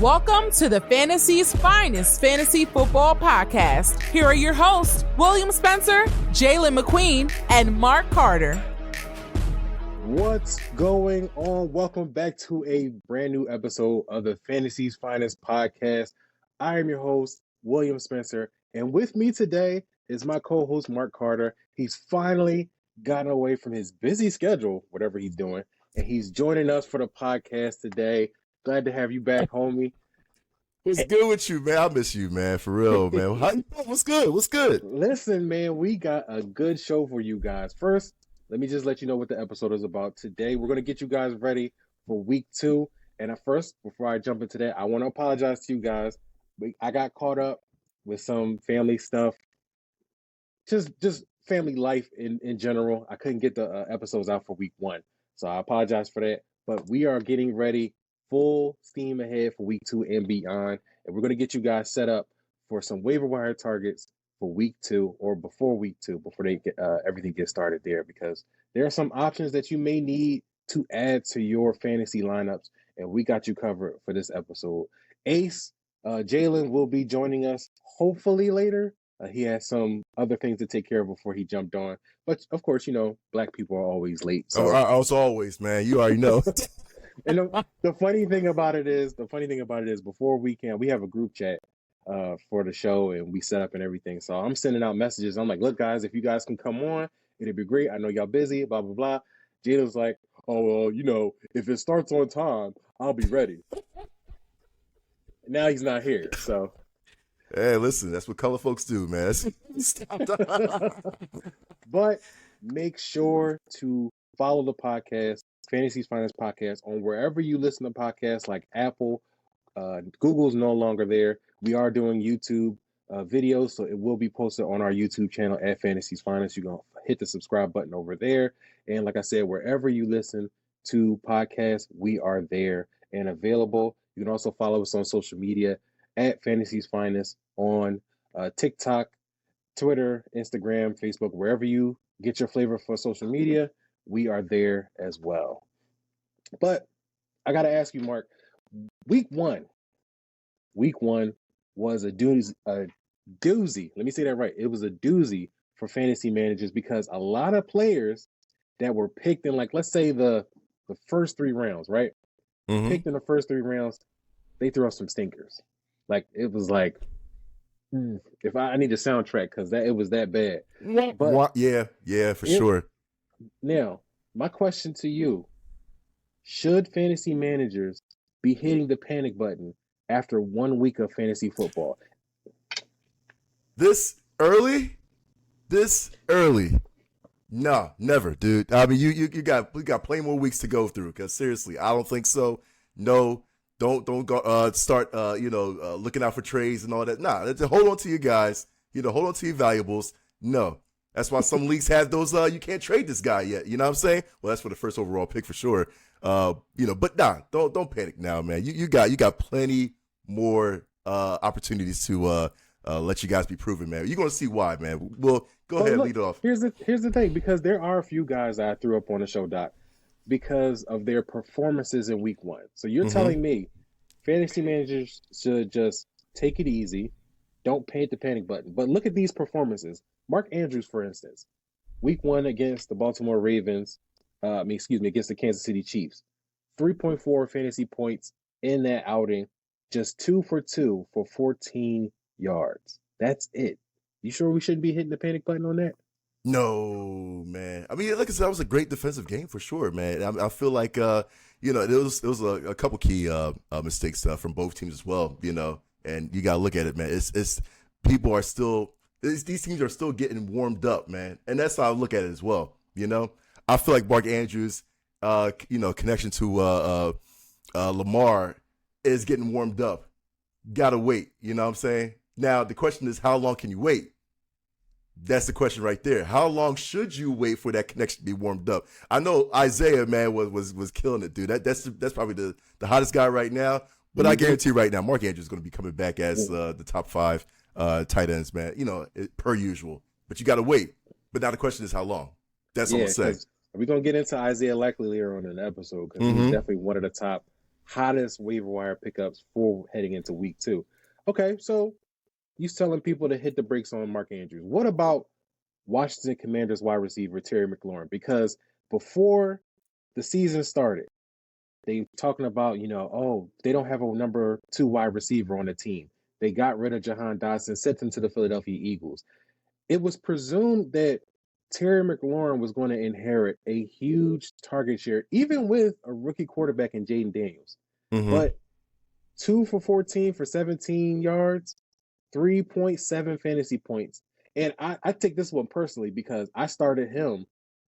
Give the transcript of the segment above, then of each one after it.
Welcome to the Fantasy's finest fantasy football podcast. Here are your hosts, William Spencer, Jalen McQueen, and Marc Carter. What's going on? Welcome back to a brand new episode of the Fantasy's finest podcast. I am your host, William Spencer, and with me today is my co-host, Marc Carter. He's finally gotten away from his busy schedule, whatever he's doing, and he's joining us for the podcast today. Glad to have you back, homie. What's good with you, man? I miss you, man. For real, man. How you doing? What's good? What's good? Listen, man, we got a good show for you guys. First, let me just let you know what the episode is about today. We're going to get you guys ready for week 2. And at first, before I jump into that, I want to apologize to you guys. I got caught up with some family stuff, just family life in general. I couldn't get the episodes out for week 1. So I apologize for that. But we are getting ready full steam ahead for week 2 and beyond. And we're going to get you guys set up for some waiver wire targets for week 2 or before week 2, before they get everything gets started there, because there are some options that you may need to add to your fantasy lineups. And we got you covered for this episode. Ace, Jalen will be joining us hopefully later. He has some other things to take care of before he jumped on. But of course, you know, black people are always late. So as always, man. You already know. And the funny thing about it is, before weekend, we have a group chat for the show, and we set up and everything. So I'm sending out messages. I'm like, look, guys, if you guys can come on, it'd be great. I know y'all busy, blah, blah, blah. Jalen's like, oh, well, you know, if it starts on time, I'll be ready. Now he's not here, so. Hey, listen, that's what color folks do, man. But make sure to follow the podcast, Fantasy's Finest Podcast, on wherever you listen to podcasts, like Apple. Google's no longer there. We are doing YouTube videos, so it will be posted on our YouTube channel at Fantasy's Finest. You're going to hit the subscribe button over there. And like I said, wherever you listen to podcasts, we are there and available. You can also follow us on social media at Fantasy's Finest on TikTok, Twitter, Instagram, Facebook, wherever you get your flavor for social media, we are there as well. But I got to ask you, Marc, week one was a doozy. Let me say that right. It was a doozy for fantasy managers, because a lot of players that were picked in, like, let's say the first 3 rounds, right? Mm-hmm. Picked in the first 3 rounds, they threw out some stinkers. Like, it was like, if I need a soundtrack, because it was that bad. But yeah, for sure. Now, my question to you, should fantasy managers be hitting the panic button after 1 week of fantasy football? This early? No, never, dude. I mean, we got plenty more weeks to go through, because seriously, I don't think so. No, don't go start looking out for trades and all that. Nah, hold on to your guys. Hold on to your valuables. No. That's why some leagues have those, you can't trade this guy yet. You know what I'm saying? Well, that's for the first overall pick for sure. But nah, don't panic now, man. You got plenty more opportunities to let you guys be proven, man. You're gonna see why, man. Well, go ahead, lead off. Here's the thing, because there are a few guys that I threw up on the show, Doc, because of their performances in week 1. So you're telling me fantasy managers should just take it easy, don't hit the panic button. But look at these performances. Mark Andrews, for instance, week 1 against the Baltimore Ravens, against the Kansas City Chiefs, 3.4 fantasy points in that outing, just 2 for 2 for 14 yards. That's it. You sure we shouldn't be hitting the panic button on that? No, man. I mean, like I said, that was a great defensive game for sure, man. I feel like, there was a couple key mistakes from both teams as well, and you got to look at it, man. It's people are still, these teams are still getting warmed up, man. And that's how I look at it as well, I feel like Mark Andrews, connection to Lamar is getting warmed up. Got to wait, you know what I'm saying? Now, the question is, how long can you wait? That's the question right there. How long should you wait for that connection to be warmed up? I know Isaiah, man, was killing it, dude. That's probably the hottest guy right now. But I guarantee right now, Mark Andrews is going to be coming back as the top 5 tight ends, man. Per usual. But you got to wait. But now the question is, how long? That's what I'm saying. We're going to get into Isaiah likely later on in the episode, because he's definitely one of the top hottest waiver wire pickups for heading into week 2. Okay, so you telling people to hit the brakes on Mark Andrews. What about Washington Commanders wide receiver Terry McLaurin? Because before the season started, they talking about, they don't have a number 2 wide receiver on the team. They got rid of Jahan Dotson, sent him to the Philadelphia Eagles. It was presumed that Terry McLaurin was going to inherit a huge target share, even with a rookie quarterback in Jaden Daniels. Mm-hmm. But 2 for 14 for 17 yards, 3.7 fantasy points. And I take this one personally because I started him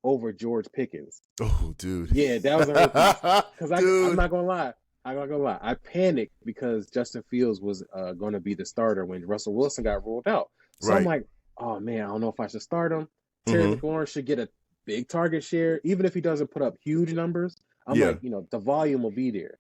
over George Pickens. Oh, dude. Yeah, that was a hurt because I'm not gonna lie. I panicked because Justin Fields was going to be the starter when Russell Wilson got ruled out. So I'm like, oh man, I don't know if I should start him. Terry McLaurin should get a big target share, even if he doesn't put up huge numbers. I'm like, the volume will be there.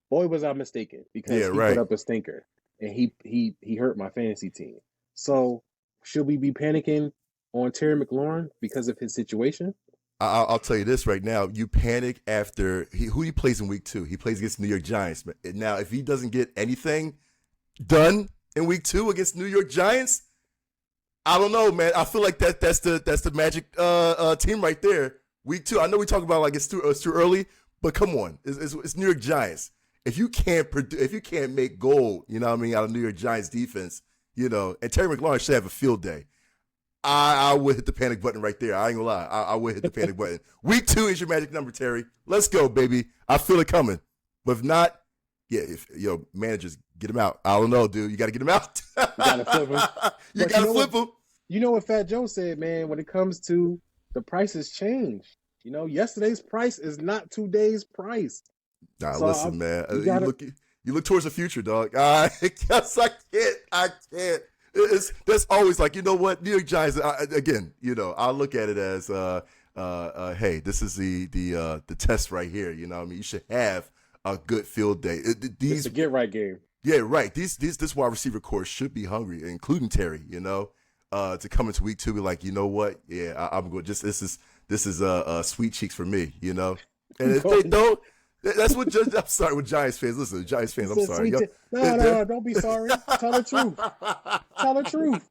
Boy, was I mistaken because he put up a stinker and he hurt my fantasy team. So should we be panicking on Terry McLaurin because of his situation? I'll tell you this right now. You panic after who he plays in week 2. He plays against the New York Giants. Now, if he doesn't get anything done in week 2 against New York Giants, I don't know, man. I feel like that's the magic team right there. Week 2. I know we talk about like it's too early, but come on, it's New York Giants. If you can't make gold, out of New York Giants defense, and Terry McLaurin should have a field day. I would hit the panic button right there. I ain't gonna lie. I would hit the panic button. Week 2 is your magic number, Terry. Let's go, baby. I feel it coming. But if not, if managers get him out. I don't know, dude. You got to get him out. You got to flip him. You got to flip him. You know what Fat Joe said, man? When it comes to the prices change. Yesterday's price is not today's price. Nah, so listen, man. You look towards the future, dog. I can't. That's always like, you know what, New York Giants. Again, I look at it as, hey, this is the test right here. You should have a good field day. It's a get right game. Yeah, right. This wide receiver core should be hungry, including Terry. To come into week 2, be like, you know what? Yeah, I'm going. This is sweet cheeks for me. And if they don't. That's what I'm sorry with Giants fans. Listen, Giants fans, I'm sorry. No, don't be sorry. Tell the truth. Tell the truth.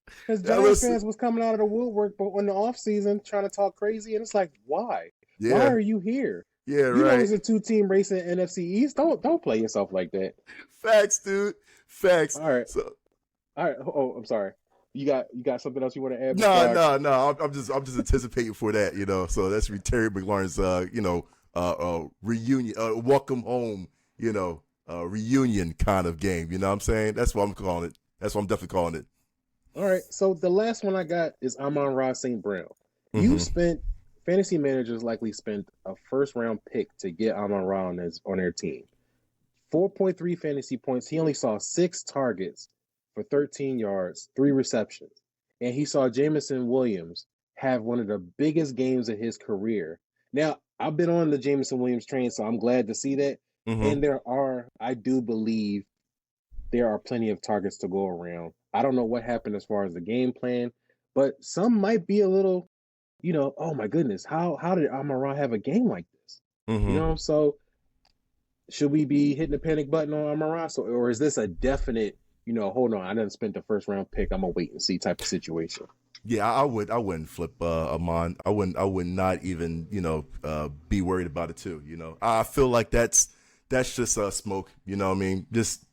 Because Giants fans was coming out of the woodwork, but in the offseason trying to talk crazy, and it's like, why? Yeah. Why are you here? Yeah, right. You know it's a 2-team race in NFC East. Don't play yourself like that. Facts, dude. Facts. All right. All right. Oh, I'm sorry. You got something else you want to add? No. I'm just anticipating for that. So that's Terry McLaurin's reunion, welcome home, reunion kind of game. You know what I'm saying? That's what I'm calling it. That's what I'm definitely calling it. All right. So the last one I got is Amon-Ra St. Brown. You spent, fantasy managers likely spent a first-round pick to get Amon-Ra on their team. 4.3 fantasy points. He only saw 6 targets for 13 yards, 3 receptions. And he saw Jameson Williams have one of the biggest games of his career. Now, I've been on the Jameson Williams train, so I'm glad to see that. And I do believe there are plenty of targets to go around. I don't know what happened as far as the game plan, but some might be a little, oh my goodness, how did Amon-Ra have a game like this? So should we be hitting the panic button on Amon-Ra? Or is this a definite, hold on, I didn't spend the first round pick, I'm gonna wait and see type of situation? Yeah, I wouldn't flip Amon. I would not even, be worried about it too. I feel like that's just smoke. You know what I mean? Just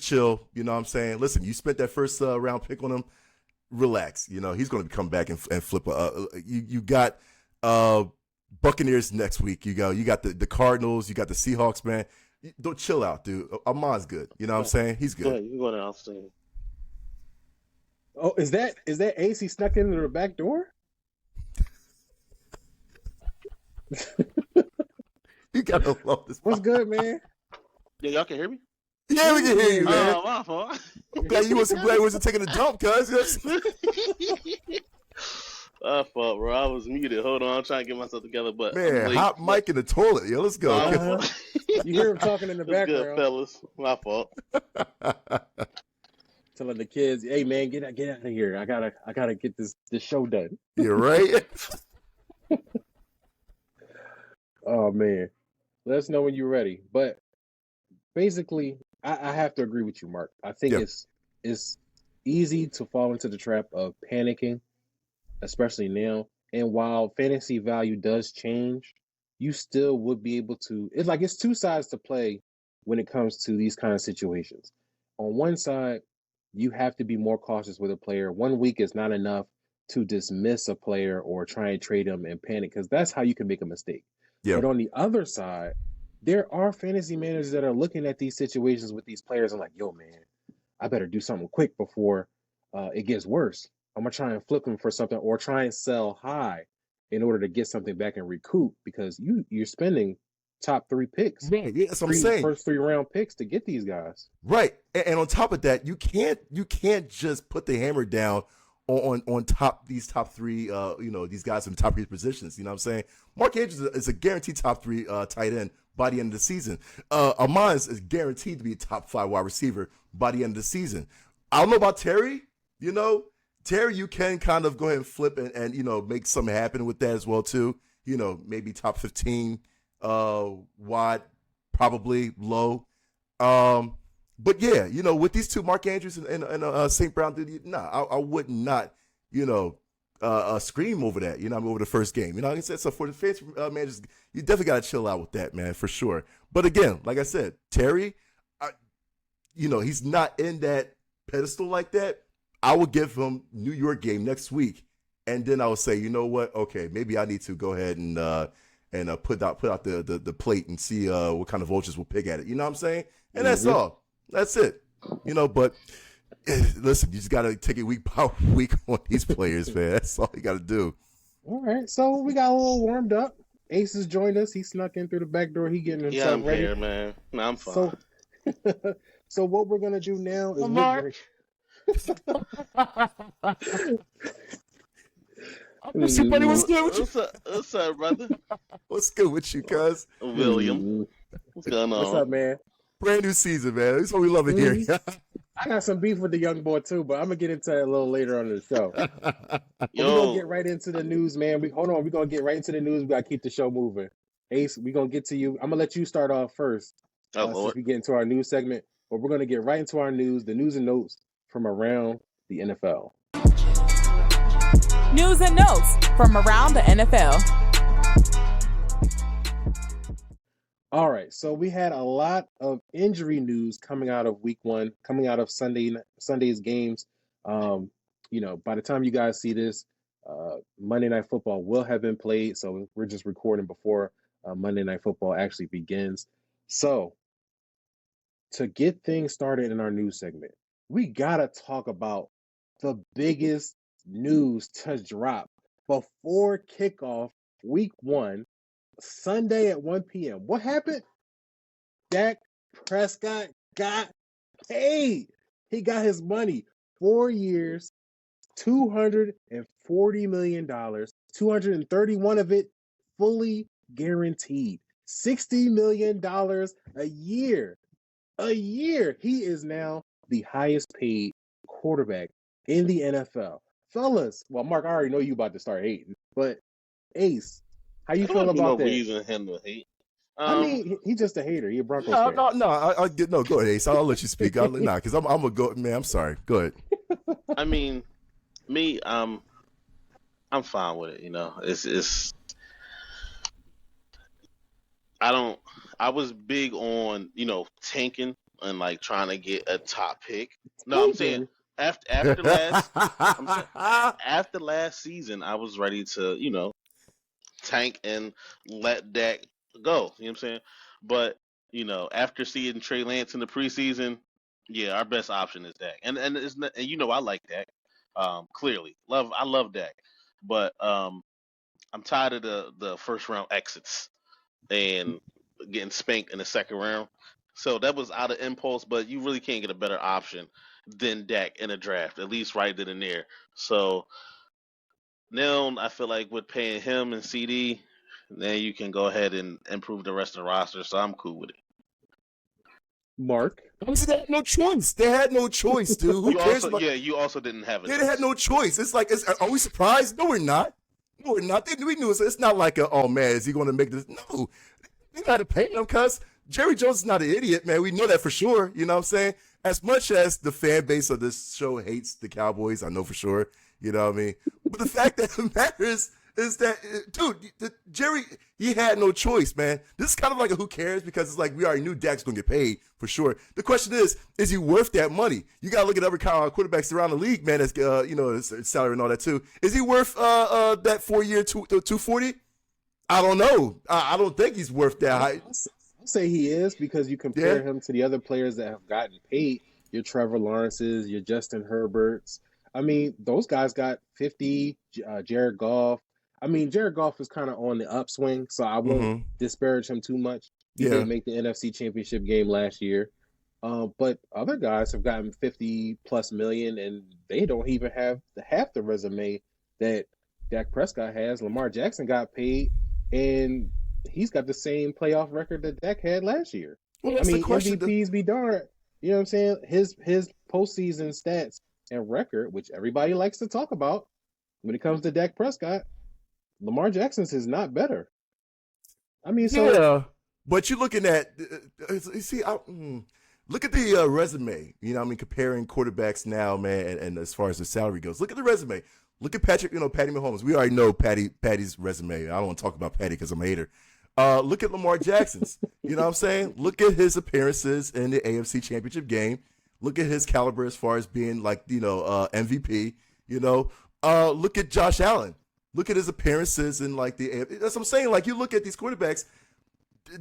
chill. You know what I'm saying? Listen, you spent that first round pick on him. Relax. He's going to come back and flip. You got Buccaneers next week. You got the Cardinals. You got the Seahawks. Man, don't chill out, dude. Amon's good. You know what I'm saying? He's good. You're going to off-season. Oh, is that AC snuck into the back door? You gotta love this. What's good, man? Yeah, y'all can hear me? Yeah, we can hear you, man. Oh, my fault. I'm glad you wasn't taking a dump, cuz. My fault, bro. I was muted. Hold on, I'm trying to get myself together. But man, hot mic in the toilet. Yo, let's go. You hear him talking in the background. Good, fellas. My fault. Telling the kids, "Hey man, get out of here! I gotta get this show done." You're right. Oh man, Let us know when you're ready. But basically, I have to agree with you, Mark. I think Yeah. it's easy to fall into the trap of panicking, especially now. And while fantasy value does change, you still would be able to. It's two sides to play when it comes to these kind of situations. On one side, you have to be more cautious with a player. 1 week is not enough to dismiss a player or try and trade him and panic because that's how you can make a mistake. Yeah. But on the other side, there are fantasy managers that are looking at these situations with these players and like, yo, man, I better do something quick before it gets worse. I'm gonna try and flip them for something or try and sell high in order to get something back and recoup because you're spending top 3 picks, Yeah, that's what I'm saying. first 3-round picks to get these guys. Right, and on top of that, you can't just put the hammer down on these top 3, these guys in the top 3 positions. You know what I'm saying? Mark Andrews is a guaranteed top 3 tight end by the end of the season. Amon is guaranteed to be a top 5 wide receiver by the end of the season. I don't know about Terry. Terry, you can kind of go ahead and flip and make something happen with that as well too. Maybe top 15 wide, probably low. But yeah, with these two, Mark Andrews and St. Brown, I would not, scream over that, over the first game. Like I said, so for the fantasy managers, you definitely got to chill out with that, man, for sure. But again, like I said, Terry, he's not in that pedestal like that. I would give him New York game next week, and then I would say, you know what? Okay, maybe I need to go ahead and put out the plate and see what kind of vultures will pick at it. You know what I'm saying? And that's all. That's it. But listen, you just got to take it week by week on these players, man. That's all you got to do. All right, so we got a little warmed up. Ace has joined us. He snuck in through the back door. He getting himself ready. Yeah, I'm here, man. No, I'm fine. So what we're gonna do now is Marc. What's good? What's up, brother? What's good with you, cuz? William. What's going on? What's up, man? Brand new season, man. That's what we love to hear. I got some beef with the young boy too, but I'm gonna get into that a little later on in the show. We're gonna get right into the news, man. We're gonna get right into the news. We gotta keep the show moving. Ace, we're gonna get to you. I'm gonna let you start off first. Since we get into our news segment, but we're gonna get right into our news, the news and notes from around the NFL. News and notes from around the NFL. All right, so we had a lot of injury news coming out of week 1, coming out of Sunday's games. By the time you guys see this, Monday Night Football will have been played, so we're just recording before Monday Night Football actually begins. So, to get things started in our news segment, we gotta talk about the biggest news to drop before kickoff week 1, Sunday at 1 p.m. What happened? Dak Prescott got paid. He got his money. 4 years, $240 million, 231 of it fully guaranteed. $60 million a year. A year. He is now the highest paid quarterback in the NFL. Fellas, well, Mark, I already know you about to start hating, but Ace, how you feel about that? Reason him to hate. I mean, he's just a hater. He's a Broncos fan. No. Go ahead, Ace. I'll let you speak. Because I'm gonna go. Man, I'm sorry. Go ahead. I mean, me, I'm fine with it. It's. I was big on tanking and like trying to get a top pick. No, I'm saying after last season, I was ready to tank and let Dak go. You know what I'm saying? But after seeing Trey Lance in the preseason, yeah, our best option is Dak, and it's not, and I like Dak. Clearly, I love Dak, but I'm tired of the first round exits and getting spanked in the second round. So that was out of impulse, but you really can't get a better option than Dak in a draft, at least right then and there. So now I feel like with paying him and CD, then you can go ahead and improve the rest of the roster. So I'm cool with it. Mark? They had no choice. They had no choice, dude. Who cares? You also didn't have it. They had no choice. It's like, are we surprised? No, we're not. No, we're not. We knew it's not like, oh man, is he going to make this? No. You got to pay him because Jerry Jones is not an idiot, man. We know that for sure. You know what I'm saying? As much as the fan base of this show hates the Cowboys, I know for sure. You know what I mean? But the fact that matters is that, dude, Jerry, he had no choice, man. This is kind of like a who cares because it's like we already knew Dak's going to get paid for sure. The question is he worth that money? You got to look at other quarterbacks around the league, man, that's, his salary and all that too. Is he worth that 4-year, 240? I don't know. I don't think he's worth that. I'll say he is because you compare him to the other players that have gotten paid. Your Trevor Lawrences, your Justin Herberts. I mean, those guys got 50. Jared Goff. I mean, Jared Goff is kind of on the upswing, so I won't disparage him too much. He didn't make the NFC Championship game last year. But other guys have gotten 50+ million, and they don't even have half the resume that Dak Prescott has. Lamar Jackson got paid, and he's got the same playoff record that Dak had last year. Well, I mean, MVPs be darned. You know what I'm saying? His postseason stats and record, which everybody likes to talk about, when it comes to Dak Prescott, Lamar Jackson's is not better. I mean, but you're looking at look at the resume. You know, what I mean, comparing quarterbacks now, man, and as far as the salary goes, look at the resume. Look at Patty Mahomes. We already know Patty's resume. I don't want to talk about Patty because I'm a hater. Look at Lamar Jackson's. You know what I'm saying? Look at his appearances in the AFC Championship game. Look at his caliber as far as being MVP. You know, look at Josh Allen. Look at his appearances in that's what I'm saying. Like, you look at these quarterbacks,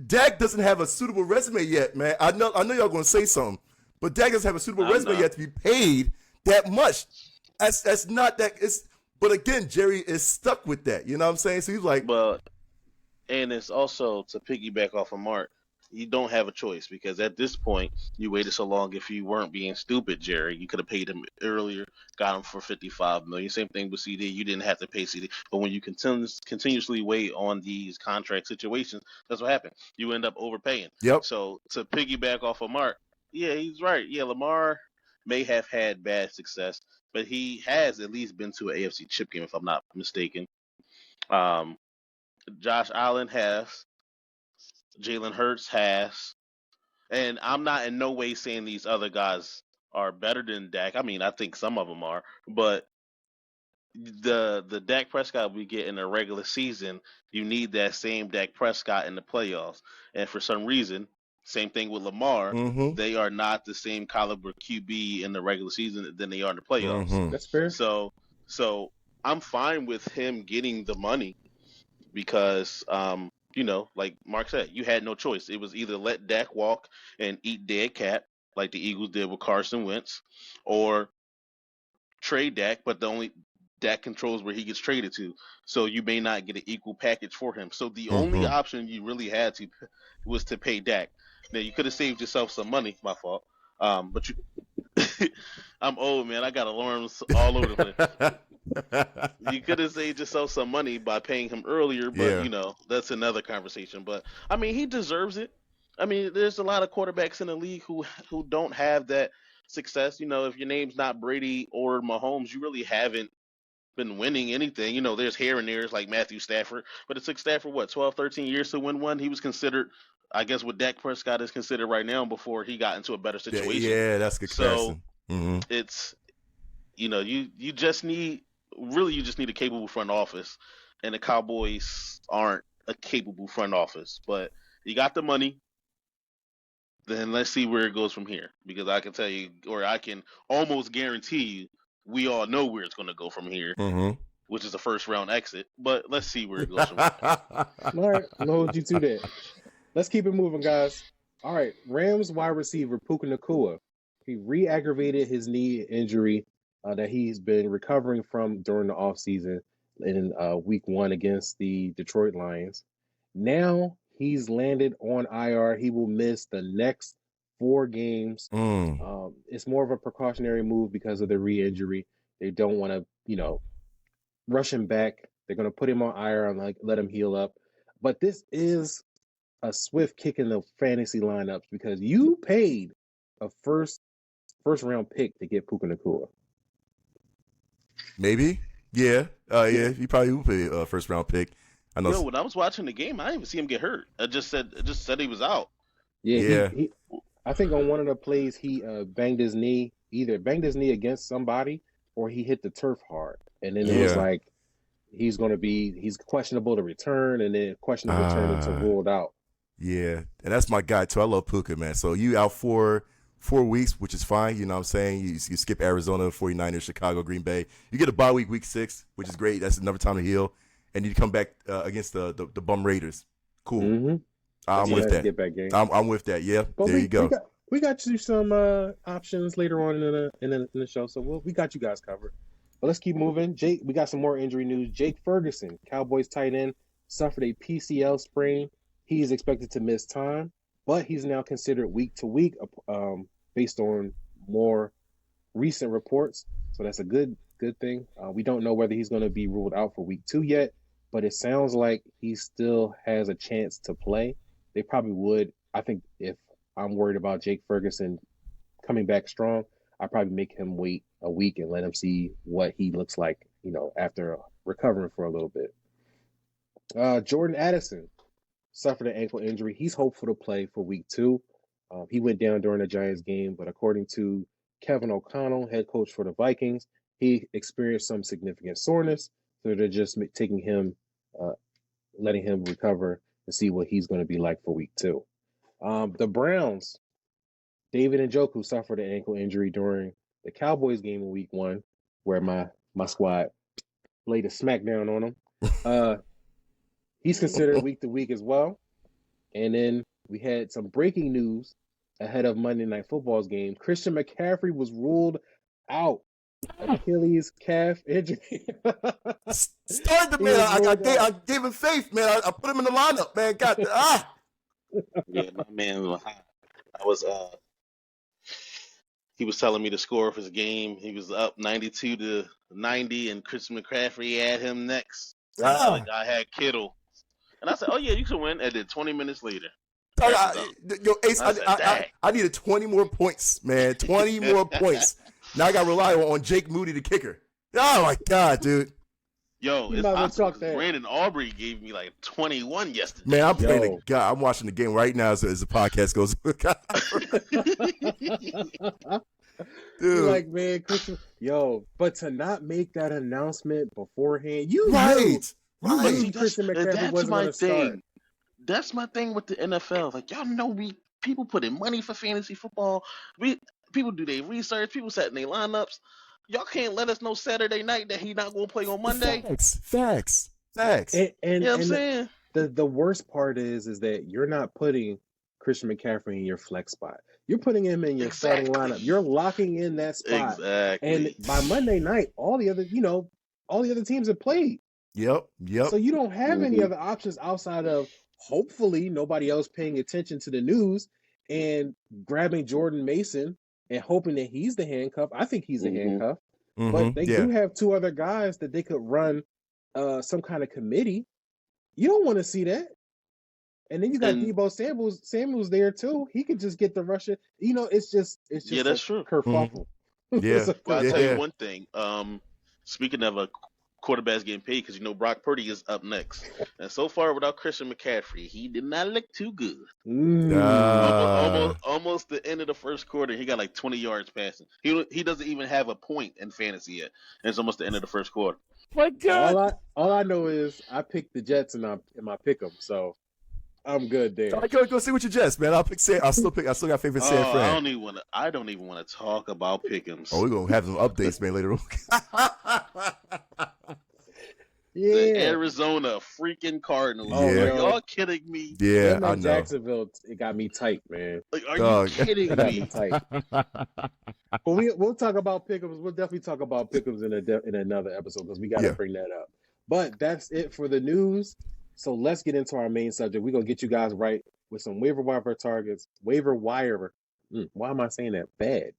Dak doesn't have a suitable resume yet, man. I know y'all going to say something, but Dak doesn't have a suitable resume yet to be paid that much. That's not that. But again, Jerry is stuck with that. You know what I'm saying? So he's like, and it's also to piggyback off of Mark. You don't have a choice because at this point you waited so long. If you weren't being stupid, Jerry, you could have paid him earlier, got him for $55 million. Same thing with CD. You didn't have to pay CD, but when you continuously wait on these contract situations, that's what happened. You end up overpaying. Yep. So to piggyback off of Mark, yeah, he's right. Yeah, Lamar may have had bad success, but he has at least been to an AFC chip game, if I'm not mistaken. Josh Allen has. Jalen Hurts has. And I'm not in no way saying these other guys are better than Dak. I mean, I think some of them are. But the Dak Prescott we get in the regular season, you need that same Dak Prescott in the playoffs. And for some reason, same thing with Lamar, they are not the same caliber QB in the regular season than they are in the playoffs. That's fair. So I'm fine with him getting the money because like Mark said, you had no choice. It was either let Dak walk and eat dead cat, like the Eagles did with Carson Wentz, or trade Dak, but the only Dak controls where he gets traded to. So you may not get an equal package for him. So the only option you really had was to pay Dak. Now, you could have saved yourself some money, my fault. But I'm old, man. I got alarms all over the place. You could have saved yourself some money by paying him earlier, but that's another conversation. But I mean, he deserves it. I mean, there's a lot of quarterbacks in the league who don't have that success. If your name's not Brady or Mahomes, you really haven't been winning anything. There's here and there's like Matthew Stafford, but it took Stafford 12, 13 years to win one. He was considered, I guess, what Dak Prescott is considered right now before he got into a better situation. Yeah, that's a good comparison. So it's you just need a capable front office, and the Cowboys aren't a capable front office. But you got the money, then let's see where it goes from here. Because I can tell you, or I can almost guarantee you, we all know where it's going to go from here, which is a first-round exit. But let's see where it goes from here. All right, I'll hold you to that. Let's keep it moving, guys. All right, Rams wide receiver Puka Nacua. He re-aggravated his knee injury that he's been recovering from during the offseason in week 1 against the Detroit Lions. Now he's landed on IR. He will miss the next 4 games. It's more of a precautionary move because of the re-injury. They don't want to, rush him back. They're going to put him on IR and let him heal up. But this is a swift kick in the fantasy lineups because you paid a first round pick to get Puka Nacua. Maybe. Yeah. You probably would pay a first round pick. I know. Yo, when I was watching the game, I didn't even see him get hurt. It just said he was out. Yeah, Yeah. he I think on one of the plays he banged his knee, either banged his knee against somebody or he hit the turf hard. And then it was Yeah. like he's questionable to return and then questionable turn into ruled out. Yeah, and that's my guy too. I love Puka, man. So you out for 4 weeks, which is fine. You know what I'm saying? You skip Arizona, 49ers, Chicago, Green Bay. You get a bye week 6, which is great. That's another time to heal. And you come back against the bum Raiders. Cool. Mm-hmm. I'm with that. Get back game. I'm with that. Yeah, But there you go. We got you some options later on in the show, so we got you guys covered. But let's keep moving. Jake, we got some more injury news. Jake Ferguson, Cowboys tight end, suffered a PCL sprain. He is expected to miss time, but he's now considered week to week based on more recent reports. So that's a good thing. We don't know whether he's going to be ruled out for week 2 yet, but it sounds like he still has a chance to play. They probably would. I think if I'm worried about Jake Ferguson coming back strong, I'd probably make him wait a week and let him see what he looks like, after recovering for a little bit. Jordan Addison suffered an ankle injury. He's hopeful to play for week 2. He went down during the Giants game, but according to Kevin O'Connell, head coach for the Vikings, he experienced some significant soreness. So they're just taking him, letting him recover and see what he's going to be like for week 2. The Browns, David Njoku suffered an ankle injury during the Cowboys game in week 1, where my squad laid a smackdown on him. He's considered week to week as well. And then we had some breaking news ahead of Monday Night Football's game. Christian McCaffrey was ruled out. Achilles calf injury. Start the man. I gave him faith, man. I put him in the lineup, man. Yeah, my man was hot. He was telling me the score of his game. He was up 92-90, and Christian McCaffrey had him next. I had Kittle. And I said, oh, yeah, you can win. And then 20 minutes later. Ace, I needed 20 more points, man. 20 more points. Now I got to rely on Jake Moody, the kicker. Oh, my God, dude. Yo, it's possible. Brandon Aubrey gave me like 21 yesterday. Man, I'm praying to God. I'm watching the game right now as the podcast goes. Dude. Like, man, Christian, but to not make that announcement beforehand, you Right. Christian McCaffrey wasn't going to start. That's my thing with the NFL. Like, y'all know people put in money for fantasy football. People do their research. People setting their lineups. Y'all can't let us know Saturday night that he's not going to play on Monday. Facts. And you know what I'm saying? The worst part is that you're not putting Christian McCaffrey in your flex spot. You're putting him in your starting lineup. You're locking in that spot. Exactly. And by Monday night, all the other teams have played. Yep. So you don't have any other options outside of hopefully nobody else paying attention to the news and grabbing Jordan Mason and hoping that he's the handcuff. I think he's the handcuff. But they do have 2 other guys that they could run some kind of committee. You don't want to see that. And then you got Deebo Samuel's there too. He could just get the Russian. It's just that's true. Kerfuffle. Yeah. Well, I'll tell you one thing. Speaking of a quarterbacks getting paid, because Brock Purdy is up next, and so far without Christian McCaffrey, he did not look too good. Almost the end of the first quarter, he got like 20 yards passing. He doesn't even have a point in fantasy yet, and it's almost the end of the first quarter. My God! All I know is I picked the Jets in my pick 'em, so I'm good there. Go see what your Jets, man. I still got faith in San Fran. I don't even want to talk about Pick'ems. Oh, we're gonna have some updates, man, later on. Yeah. The Arizona freaking Cardinals. Yeah. Are y'all kidding me? Yeah, I know. Jacksonville, it got me tight, man. Like, are you kidding me? Tight. But we'll talk about Pick'ems. We'll definitely talk about Pick'ems in another episode because we got to bring that up. But that's it for the news. So let's get into our main subject. We're going to get you guys right with some waiver wire targets. Waiver wire. Why am I saying that? Bad.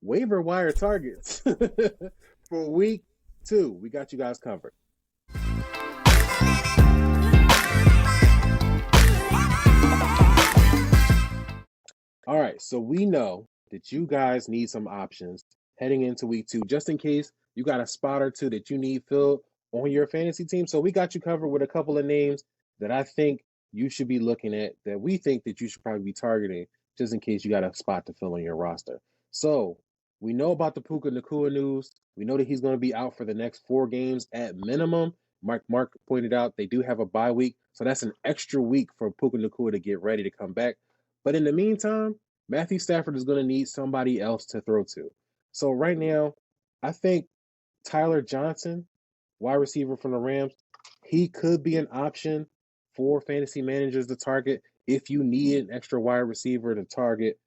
Waiver wire targets for week 2. We got you guys covered. All right, so we know that you guys need some options heading into week 2, just in case you got a spot or 2 that you need filled, on your fantasy team. So we got you covered with a couple of names that I think you should be looking at, that we think that you should probably be targeting, just in case you got a spot to fill in your roster. So we know about the Puka Nacua news. We know that he's going to be out for the next 4 games at minimum. Marc pointed out they do have a bye week, so that's an extra week for Puka Nacua to get ready to come back. But in the meantime, Matthew Stafford is going to need somebody else to throw to. So right now, I think Tyler Johnson, wide receiver from the Rams, he could be an option for fantasy managers to target if you need an extra wide receiver to target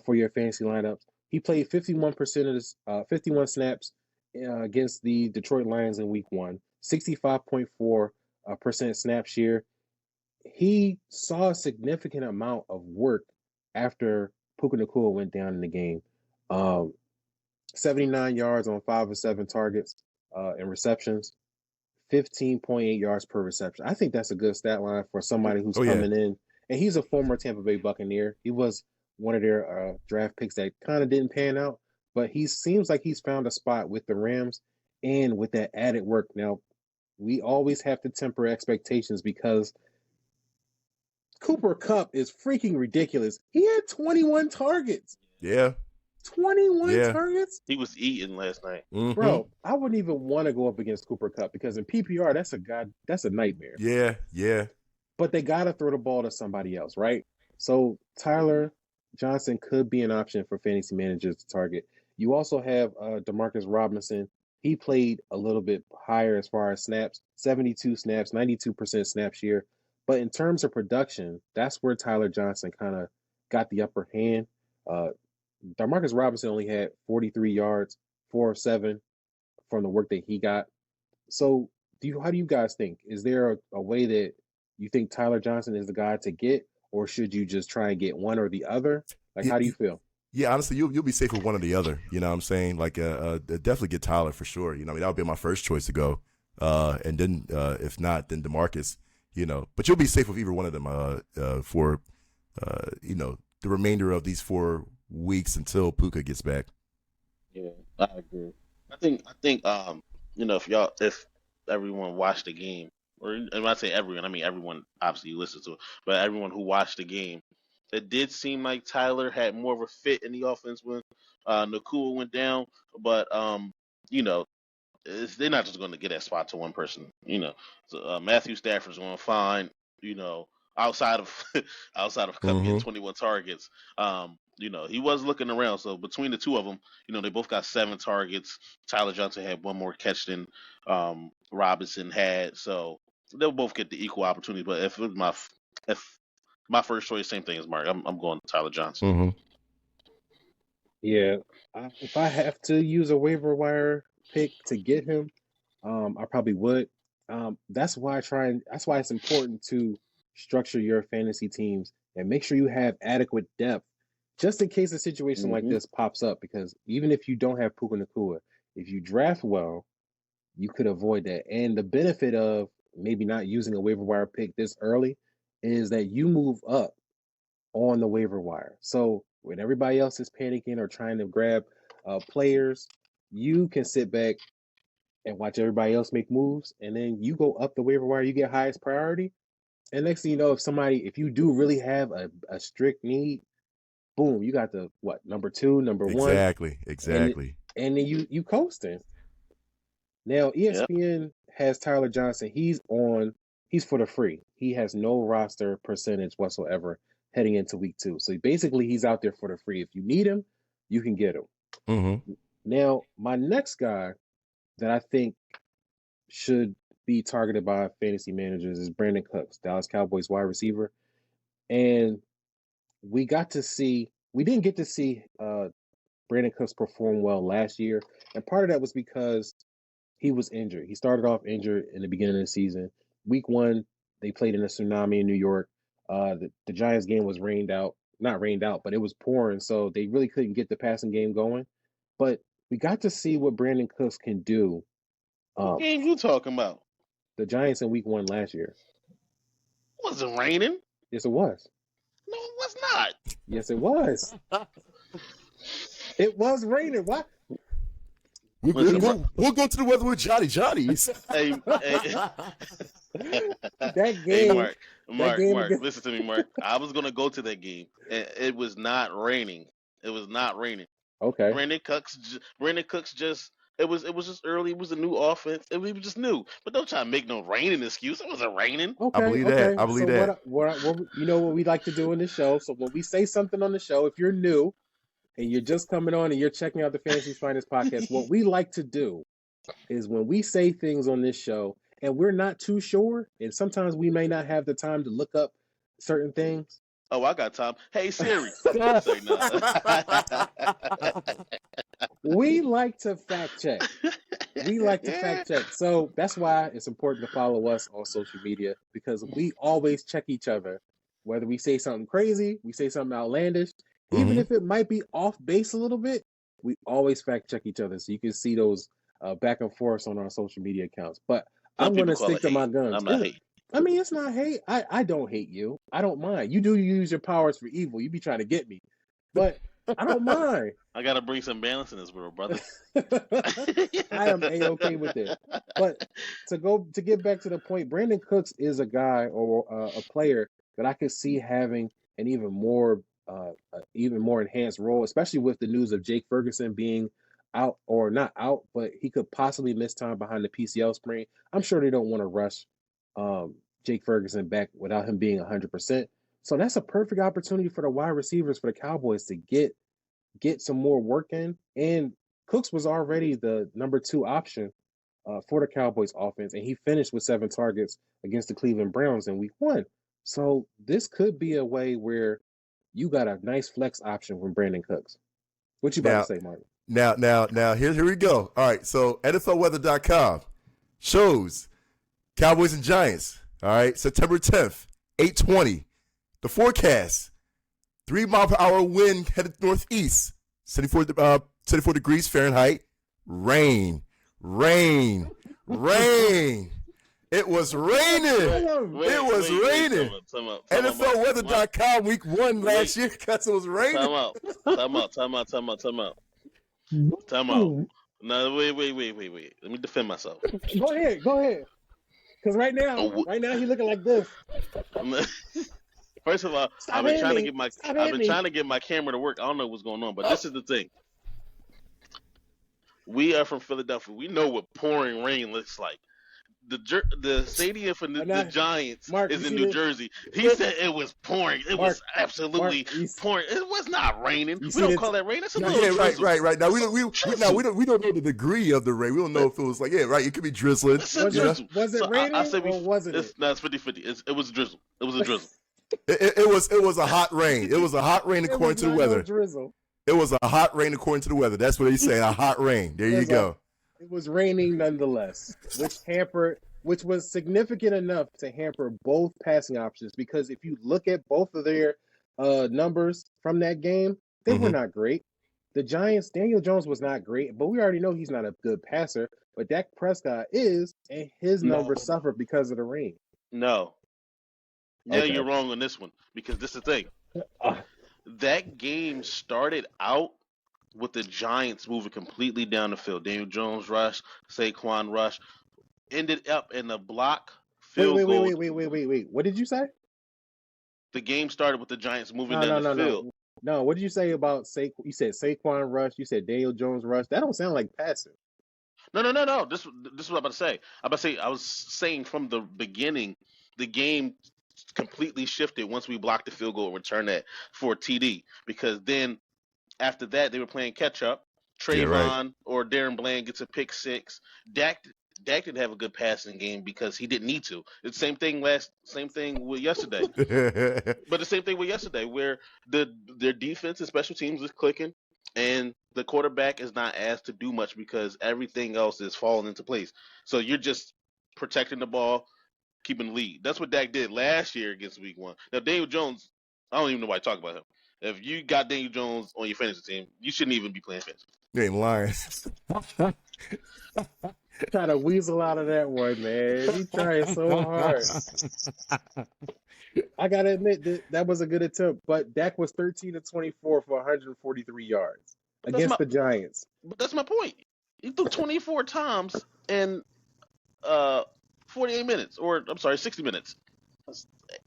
for your fantasy lineups. He played 51% of his 51 snaps against the Detroit Lions in Week 1, 65.4% snap share. He saw a significant amount of work after Puka Nacua went down in the game. 79 yards on 5 of 7 targets and receptions, 15.8 yards per reception. I think that's a good stat line for somebody who's coming in. And he's a former Tampa Bay Buccaneer. He was one of their draft picks that kind of didn't pan out, but he seems like he's found a spot with the Rams and with that added work. Now, we always have to temper expectations because Cooper Kupp is freaking ridiculous. He had 21 targets. Yeah. 21 targets? He was eating last night. Mm-hmm. Bro, I wouldn't even want to go up against Cooper Kupp because in PPR, that's a nightmare. Yeah. But they got to throw the ball to somebody else, right? So Tyler Johnson could be an option for fantasy managers to target. You also have Demarcus Robinson. He played a little bit higher as far as snaps, 72 snaps, 92% snap share. But in terms of production, that's where Tyler Johnson kind of got the upper hand. Demarcus Robinson only had 43 yards, 4 of 7 from the work that he got. So how do you guys think? Is there a way that you think Tyler Johnson is the guy to get, or should you just try and get one or the other? Like, how do you feel? Yeah, honestly, you'll be safe with one or the other. You know what I'm saying? Like, definitely get Tyler for sure. You know, I mean, that would be my first choice to go. And then if not, then DeMarcus. You know, but you'll be safe with either one of them for the remainder of these 4 weeks until Puka gets back. Yeah, I agree. I think if everyone watched the game, or when I say everyone, I mean everyone obviously listens to it, but everyone who watched the game, it did seem like Tyler had more of a fit in the offense when Nacua went down. But they're not just going to get that spot to one person. So, Matthew Stafford's going to find, outside of Kupp getting 21 targets. He was looking around. So between the two of them, they both got 7 targets. Tyler Johnson had one more catch than Robinson had. So they'll both get the equal opportunity. But if my first choice, same thing as Marc, I'm going to Tyler Johnson. Mm-hmm. Yeah, if I have to use a waiver wire pick to get him, I probably would. That's why it's important to structure your fantasy teams and make sure you have adequate depth just in case a situation like this pops up. Because even if you don't have Puka Nacua, if you draft well, you could avoid that. And the benefit of maybe not using a waiver wire pick this early is that you move up on the waiver wire. So when everybody else is panicking or trying to grab players, you can sit back and watch everybody else make moves, and then you go up the waiver wire, you get highest priority. And next thing you know, if you do really have a strict need, boom, you got the number 2, number 1. Exactly. And then you coasting. Now ESPN has Tyler Johnson. He's for the free. He has no roster percentage whatsoever heading into week 2. So basically he's out there for the free. If you need him, you can get him. Mm-hmm. Now, my next guy that I think should be targeted by fantasy managers is Brandon Cooks, Dallas Cowboys wide receiver. And we didn't get to see Brandon Cooks perform well last year. And part of that was because he was injured. He started off injured in the beginning of the season. Week 1, they played in a tsunami in New York. The Giants game was not rained out, but it was pouring, so they really couldn't get the passing game going. But we got to see what Brandon Cooks can do. What game you talking about? The Giants in Week 1 last year. It wasn't raining. Yes, it was. No, it was not. Yes, it was. It was raining. What? We'll go to the weather with Johnny's. Hey, That hey, game, Mark, against- listen to me, Mark. I was gonna go to that game, and it was not raining. It was not raining. Okay. Brandon Cooks just. It was just early. It was a new offense. It was just new. But don't try to make no raining excuse. It wasn't raining. Okay. I believe okay. that. I believe so that. What you know what we like to do in the show. So when we say something on the show, if you're new and you're just coming on and you're checking out the Fantasy's Finest podcast, what we like to do is when we say things on this show and we're not too sure, and sometimes we may not have the time to look up certain things. Oh, I got time. Hey Siri. Say no. We like to fact check. So that's why it's important to follow us on social media, because we always check each other. Whether we say something crazy, we say something outlandish, even if it might be off base a little bit, we always fact check each other. So you can see those back and forth on our social media accounts. But I'm going to stick to my guns. I'm not hating. I mean, it's not hate. I don't hate you. I don't mind. You do use your powers for evil. You be trying to get me. But I don't mind. I gotta bring some balance in this world, brother. I am A-okay with it. But to get back to the point, Brandon Cooks is a guy or a player that I could see having an even more enhanced role, especially with the news of Jake Ferguson being out, or not out, but he could possibly miss time behind the PCL sprain. I'm sure they don't want to rush Jake Ferguson back without him being 100%. So that's a perfect opportunity for the wide receivers for the Cowboys to get some more work in. And Cooks was already the number 2 option for the Cowboys offense, and he finished with 7 targets against the Cleveland Browns in week 1. So this could be a way where you got a nice flex option from Brandon Cooks. What you about to say, Mark? Now, here we go. All right, so NFLweather.com shows Cowboys and Giants. All right, September 10th, 8:20. The forecast: 3 mile per hour wind headed northeast, 74 degrees Fahrenheit. Rain. It was raining. It was raining. NFLweather.com week 1 last year because it was raining. Time out. No, wait. Let me defend myself. Go ahead. Because right now he's looking like this. First of all, I've been trying to get my camera to work. I don't know what's going on, but this is the thing. We are from Philadelphia. We know what pouring rain looks like. The stadium for the Giants is in New Jersey. He said it was pouring. It was absolutely pouring. It was not raining. We don't call that rain. It's a little drizzle. Right. Now we don't know the degree of the rain. We don't know if it was like it could be drizzling. Was it raining or wasn't it? No, it's 50-50. It was a drizzle. It was a drizzle. It was a hot rain. It was a hot rain according to the weather. Drizzle. It was a hot rain according to the weather. That's what he's saying. A hot rain. There you go. It was raining nonetheless, which was significant enough to hamper both passing options, because if you look at both of their numbers from that game, they were not great. The Giants, Daniel Jones was not great, but we already know he's not a good passer. But Dak Prescott is, and his numbers suffered because of the rain. No. Yeah, okay. You're wrong on this one, because this is the thing. That game started out with the Giants moving completely down the field. Daniel Jones rush, Saquon rush, ended up in a block field goal. Wait. What did you say? The game started with the Giants moving down the field. No, what did you say about Saquon? You said Saquon rush. You said Daniel Jones rush. That don't sound like passing. No. This is what I'm about to say. I was saying from the beginning, the game completely shifted once we blocked the field goal and returned that for TD, because then after that they were playing catch up. Trayvon or Darren Bland gets a pick 6. Dak didn't have a good passing game because he didn't need to. It's same thing with yesterday. But the same thing with yesterday, where their defense and special teams is clicking, and the quarterback is not asked to do much because everything else is falling into place. So you're just protecting the ball, keeping the lead. That's what Dak did last year against week 1. Now, Daniel Jones, I don't even know why I talk about him. If you got Daniel Jones on your fantasy team, you shouldn't even be playing fantasy. You ain't lying. Trying to weasel out of that one, man. He trying so hard. I gotta admit that was a good attempt, but Dak was 13 of 24 for 143 yards against the Giants. But that's my point. He threw 24 times in 48 minutes, or I'm sorry, 60 minutes.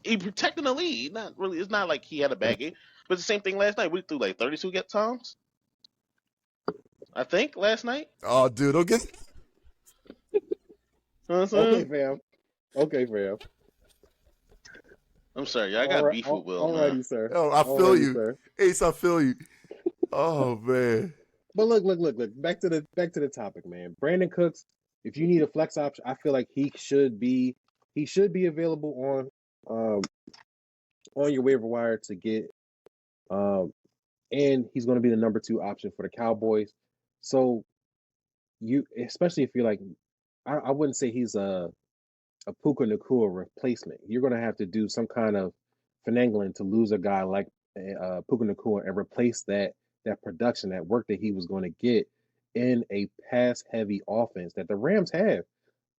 He protecting the lead. Not really. It's not like he had a bad game. But it's the same thing last night. We threw like 32 times. I think last night. Oh, dude, don't get. You know what I'm Okay, saying? fam. Okay, fam. I'm sorry, I got beef with Will, man. Alrighty, sir. Oh, I feel you, Sir. Ace. I feel you. Oh man. But look. Back to the topic, man. Brandon Cooks. If you need a flex option, I feel like he should be available on your waiver wire to get. And he's going to be the number 2 option for the Cowboys. So you, especially if you're like, I wouldn't say he's a Puka Nacua replacement. You're going to have to do some kind of finagling to lose a guy like Puka Nacua and replace that production, that work that he was going to get in a pass-heavy offense that the Rams have.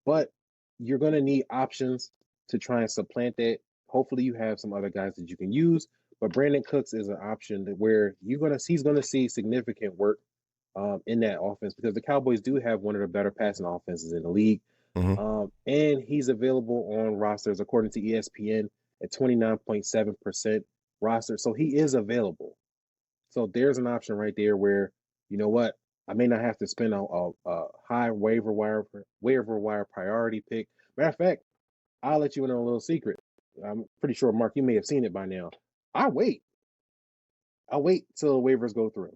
But you're going to need options to try and supplant that. Hopefully you have some other guys that you can use. But Brandon Cooks is an option where he's going to see significant work in that offense because the Cowboys do have one of the better passing offenses in the league. Mm-hmm. And he's available on rosters, according to ESPN, at 29.7% roster. So he is available. So there's an option right there where, you know what, I may not have to spend a high waiver wire priority pick. Matter of fact, I'll let you in on a little secret. I'm pretty sure, Mark, you may have seen it by now. I'll wait till waivers go through.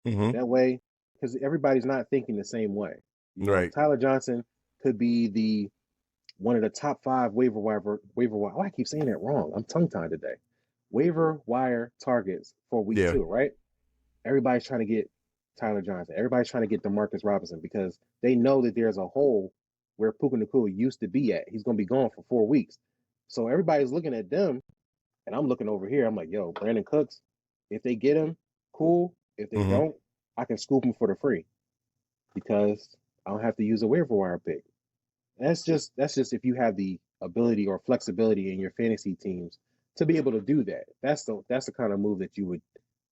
Mm-hmm. That way, because everybody's not thinking the same way. Right. Tyler Johnson could be one of the top 5 waiver wire. Oh, I keep saying that wrong. I'm tongue-tied today. Waiver wire targets for week 2, right? Everybody's trying to get Tyler Johnson. Everybody's trying to get DeMarcus Robinson because they know that there's a hole where Puka Nacua used to be at. He's going to be gone for 4 weeks. So everybody's looking at them, and I'm looking over here. I'm like, yo, Brandon Cooks, if they get him, cool. If they don't, I can scoop him for the free because I don't have to use a waiver wire pick. That's just if you have the ability or flexibility in your fantasy teams to be able to do that. That's the kind of move that you would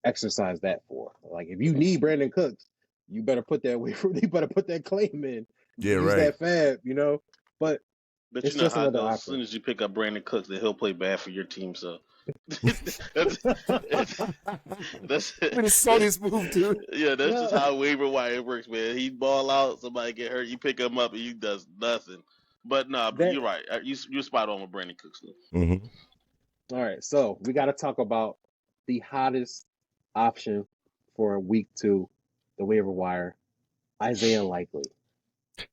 exercise that for. Like if you need Brandon Cooks, you better put that claim in. Yeah, use right. that fab, But you know how it goes. As soon as you pick up Brandon Cooks, then he'll play bad for your team. So that's It's Sony's move, dude. Yeah, that's just how waiver wire works, man. He ball out, somebody get hurt, you pick him up, and he does nothing. But you're right. You're spot on with Brandon Cooks. Mm-hmm. All right, so we got to talk about the hottest option for week 2, the waiver wire, Isaiah Likely.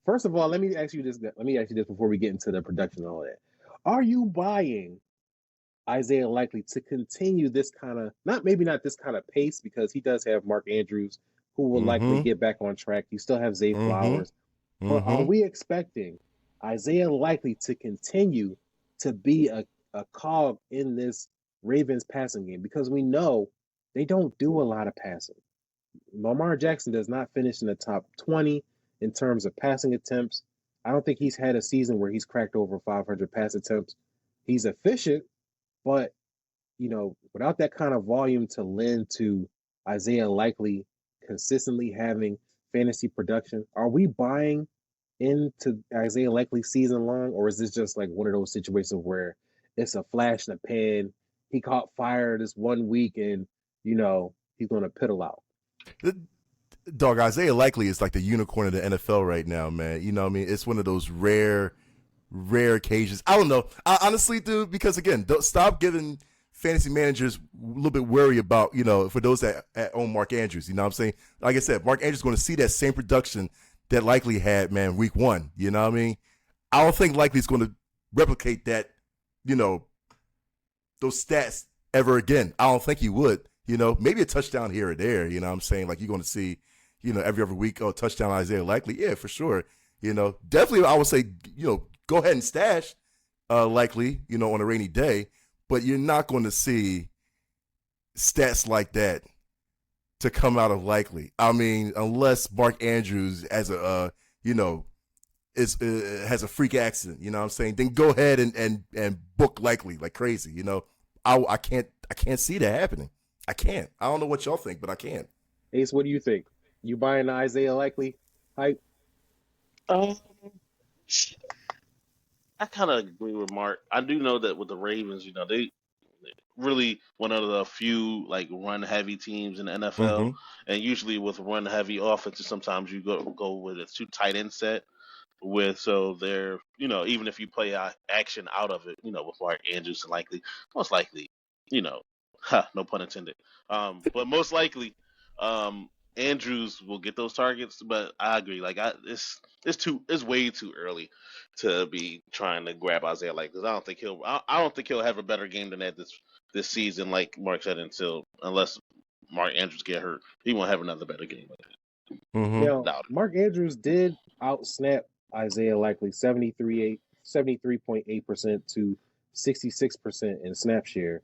First of all, let me ask you this before we get into the production and all that. Are you buying Isaiah Likely to continue this kind of, not this kind of pace, because he does have Mark Andrews, who will likely get back on track. You still have Zay Flowers. But are we expecting Isaiah Likely to continue to be a cog in this Ravens passing game? Because we know they don't do a lot of passing. Lamar Jackson does not finish in the top 20 in terms of passing attempts. I don't think he's had a season where he's cracked over 500 pass attempts. He's efficient, but, without that kind of volume to lend to Isaiah Likely consistently having fantasy production, are we buying into Isaiah Likely season long, or is this just like one of those situations where it's a flash in the pan? He caught fire this 1 week and, he's going to piddle out. Dog, Isaiah Likely is like the unicorn of the NFL right now, man. You know what I mean? It's one of those rare occasions. I don't know. Honestly, dude, because again, stop giving fantasy managers a little bit worry about, for those that own Mark Andrews. You know what I'm saying? Like I said, Mark Andrews is going to see that same production that Likely had, man, week 1. You know what I mean? I don't think Likely's going to replicate that, those stats ever again. I don't think he would. Maybe a touchdown here or there. You know what I'm saying? Like you're going to see, every other week, touchdown Isaiah Likely. Yeah, for sure. Definitely I would say, go ahead and stash Likely, on a rainy day. But you're not going to see stats like that to come out of Likely. I mean, unless Mark Andrews has a freak accident, you know what I'm saying? Then go ahead and book Likely like crazy. I can't see that happening. I can't. I don't know what y'all think, but I can't. Ace, what do you think? You buying Isaiah Likely Hype. Um, I kind of agree with Mark. I do know that with the Ravens, they really one of the few like run heavy teams in the NFL, Mm-hmm. and usually with run heavy offenses, sometimes you go with a two tight end set with so they're even if you play action out of it, with Mark Andrews most likely, you know, no pun intended. But most likely, Andrews will get those targets. But I agree, like it's way too early to be trying to grab Isaiah like this. I don't think he'll have a better game than that this season. Like Mark said, unless Mark Andrews get hurt, he won't have another better game. Mm-hmm. Now, Doubt Mark Andrews did outsnap Isaiah Likely 73.8% to 66% in snap share,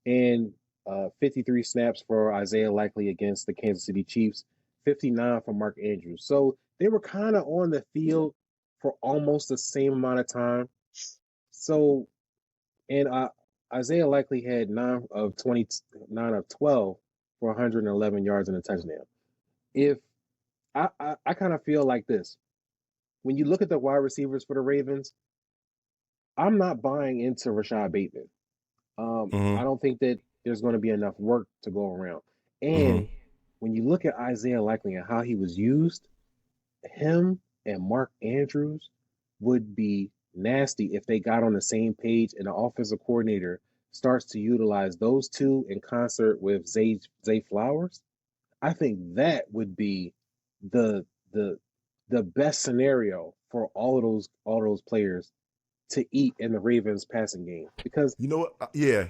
and 53 snaps for Isaiah Likely against the Kansas City Chiefs, 59 for Mark Andrews. So they were kind of on the field for almost the same amount of time. So, and Isaiah Likely had 9 of 12 for 111 yards and a touchdown. If I kind of feel like this. When you look at the wide receivers for the Ravens, I'm not buying into Rashad Bateman. I Mm-hmm. don't think that there's going to be enough work to go around. Mm-hmm. And when you look at Isaiah Likely and how he was used, him and Mark Andrews would be nasty if they got on the same page and the offensive coordinator starts to utilize those two in concert with Zay Flowers. I think that would be the the the best scenario for all those players to eat in the Ravens passing game. Because You know what? Yeah,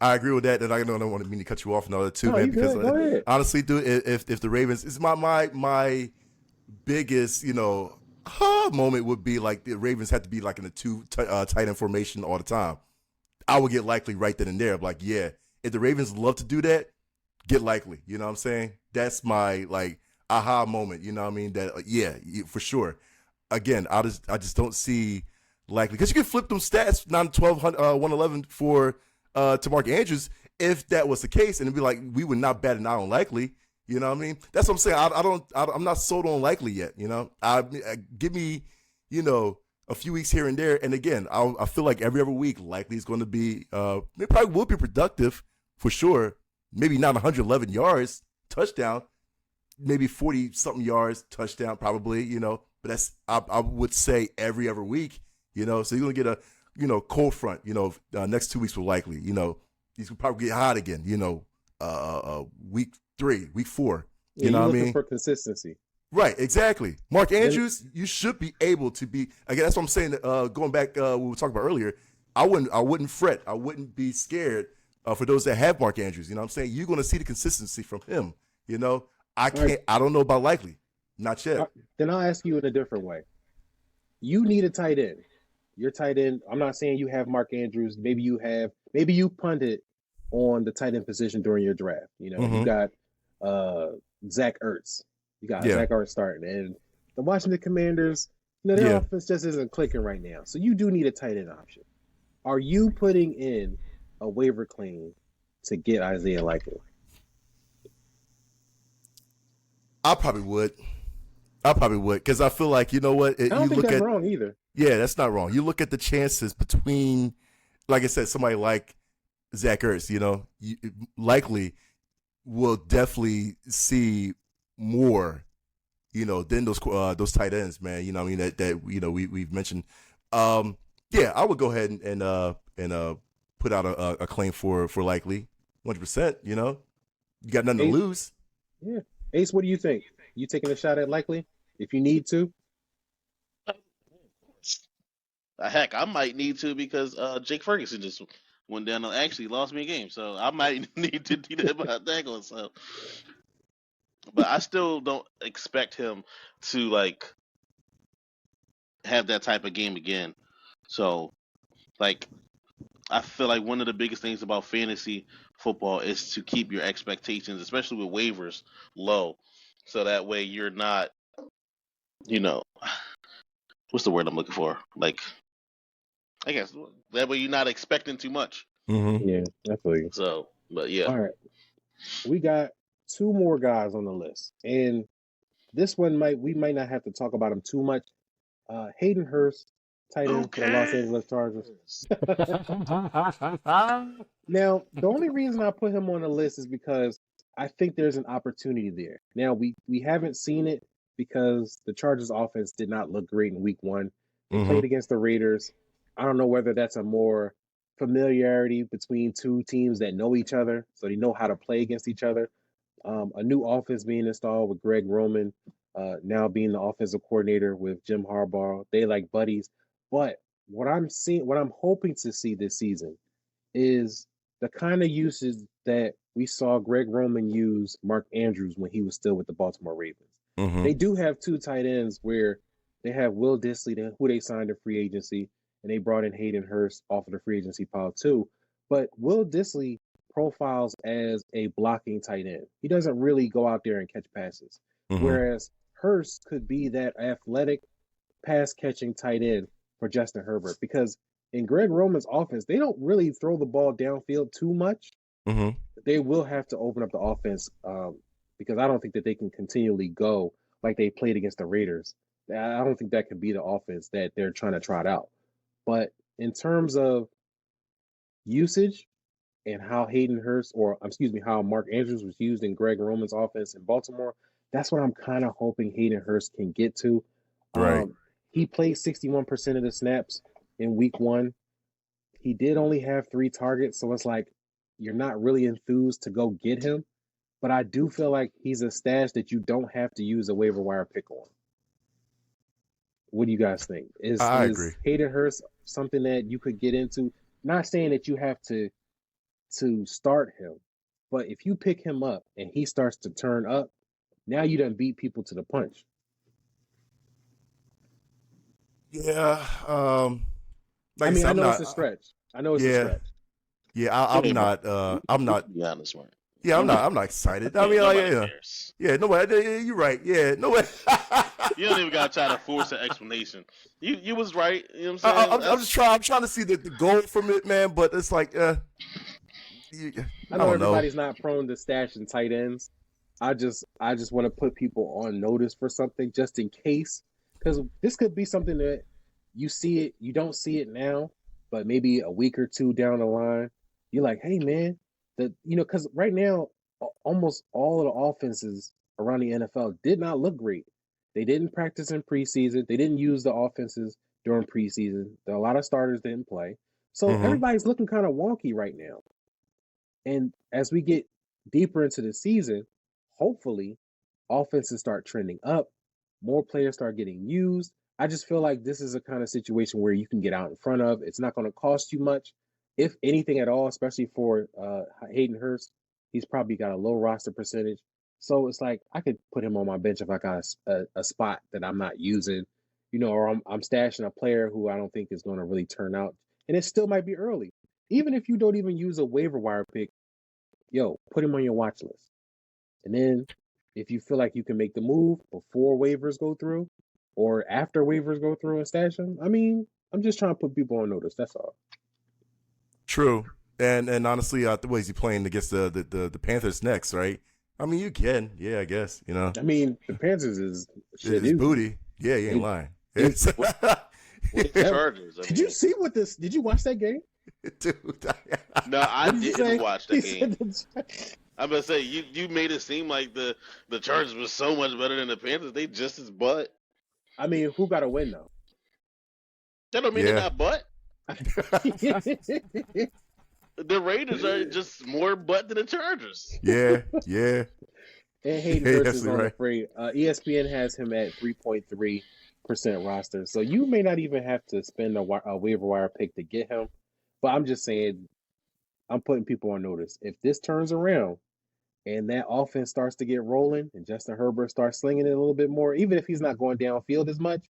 I agree with that. And I don't want to mean to cut you off and all that too, no, man. you Because good. Go ahead. honestly, dude, if the Ravens is my biggest, moment would be like the Ravens had to be like in a tight end formation all the time. I would get Likely right then and there. Like, yeah, if the Ravens love to do that, get Likely. You know what I'm saying? That's my like aha moment. You know what I mean? That for sure. Again, I just don't see Likely because you can flip them stats 9, 12, 111 for to Mark Andrews if that was the case, and it'd be like we would not bat an eye on Likely. You know what I mean? That's what I'm saying. I'm not sold on Likely yet. Give me, a few weeks here and there, and again, I feel like every other week Likely is going to be, it probably will be productive for sure. Maybe not 111 yards touchdown, maybe 40 something yards touchdown, probably. But that's I would say every other week. So you're gonna get a cold front. Next 2 weeks will likely. These will probably get hot again. Week 3, week 4. Yeah, You know you're what I looking mean? for consistency. Right, exactly. Mark Then Andrews, you should be able to be. Again, that's what I'm saying. Going back, what we were talking about earlier, I wouldn't fret. I wouldn't be scared for those that have Mark Andrews. You know what I'm saying? You're going to see the consistency from him. I all right, can't. I don't know about Likely, not yet. then I'll ask you in a different way. You need a tight end. Your tight end. I'm not saying you have Mark Andrews. Maybe you punted on the tight end position during your draft. You Mm-hmm. got uh, Zach Ertz. You got Yeah, Zach Ertz starting, and the Washington Commanders. Their yeah. offense just isn't clicking right now. So you do need a tight end option. Are you putting in a waiver claim to get Isaiah Likely? I probably would. Because I feel like what I you don't think look that's at. wrong either. Yeah, that's not wrong. You look at the chances between, like I said, somebody like Zach Ertz. You likely will definitely see more than those tight ends, man. What I mean that we've mentioned. Yeah, I would go ahead and put out a claim for Likely, 100%. You got nothing to Ace, lose. yeah. Ace, what do you think? You taking a shot at Likely if you need to? Heck, I might need to because Jake Ferguson just went down and actually lost me a game, so I might need to do that about that one. So, but I still don't expect him to like have that type of game again. So, like, I feel like one of the biggest things about fantasy football is to keep your expectations, especially with waivers, low, so that way you're not, you know, what's the word I'm looking for? Like, I guess that way you're not expecting too much. Mm-hmm. Yeah, I feel you. So, but yeah, All right. We got two more guys on the list. And this one we might not have to talk about him too much. Hayden Hurst, tight end for the Los Angeles Chargers. Now, the only reason I put him on the list is because I think there's an opportunity there. Now, we haven't seen it because the Chargers offense did not look great in week 1. They played against the Raiders. I don't know whether that's a more familiarity between two teams that know each other, so they know how to play against each other. A new offense being installed with Greg Roman, now being the offensive coordinator with Jim Harbaugh. They like buddies. But what I'm hoping to see this season is the kind of usage that we saw Greg Roman use Marc Andrews when he was still with the Baltimore Ravens. They do have two tight ends where they have Will Dissly, who they signed in free agency, and they brought in Hayden Hurst off of the free agency pile too. But Will Dissly profiles as a blocking tight end. He doesn't really go out there and catch passes. Whereas Hurst could be that athletic pass-catching tight end for Justin Herbert, because in Greg Roman's offense, they don't really throw the ball downfield too much. They will have to open up the offense because I don't think that they can continually go like they played against the Raiders. I don't think that could be the offense that they're trying to trot out. But in terms of usage and how how Marc Andrews was used in Greg Roman's offense in Baltimore, that's what I'm kind of hoping Hayden Hurst can get to. Right. He played 61% of the snaps in week 1. He did only have 3 targets, so it's like you're not really enthused to go get him. But I do feel like he's a stash that you don't have to use a waiver wire pick on. What do you guys think? I agree. Hayden Hurst something that you could get into? Not saying that you have to start him, but if you pick him up and he starts to turn up, now you done beat people to the punch. Yeah. I know it's a stretch. I know it's a stretch. Yeah, I'm not. Be honest, Mark. Yeah, I'm not excited. I mean, nobody. You're right. Yeah, nobody. You don't even gotta try to force an explanation. You was right. You know what I'm saying? I'm just trying. I'm trying to see the goal from it, man. But it's like, I know everybody's not prone to stashing tight ends. I just want to put people on notice for something just in case, because this could be something that you see it, you don't see it now, but maybe a week or two down the line, you're like, hey man, because right now almost all of the offenses around the NFL did not look great. They didn't practice in preseason. They didn't use the offenses during preseason. A lot of starters didn't play. So everybody's looking kind of wonky right now. And as we get deeper into the season, hopefully offenses start trending up. More players start getting used. I just feel like this is a kind of situation where you can get out in front of. It's not going to cost you much, if anything at all, especially for Hayden Hurst. He's probably got a low roster percentage. So it's like I could put him on my bench if I got a spot that I'm not using, or I'm stashing a player who I don't think is going to really turn out. And it still might be early. Even if you don't even use a waiver wire pick, put him on your watch list. And then if you feel like you can make the move before waivers go through or after waivers go through and stash them, I mean, I'm just trying to put people on notice. That's all. True. And honestly, the ways he playing against the Panthers next, right? I mean, you can. Yeah, I guess, I mean, the Panthers is shit. It's booty. Yeah, you ain't lying. Chargers. Did you see did you watch that game? Dude. No, I didn't watch that game. I'm gonna say you made it seem like the Chargers were so much better than the Panthers. They just as butt. I mean, who got to win though? That don't mean they got butt. The Raiders are just more butt than the Chargers. Yeah. And Hayden Hurst is on the free. ESPN has him at 3.3% roster, so you may not even have to spend a waiver wire pick to get him. But I'm just saying, I'm putting people on notice. If this turns around and that offense starts to get rolling and Justin Herbert starts slinging it a little bit more, even if he's not going downfield as much,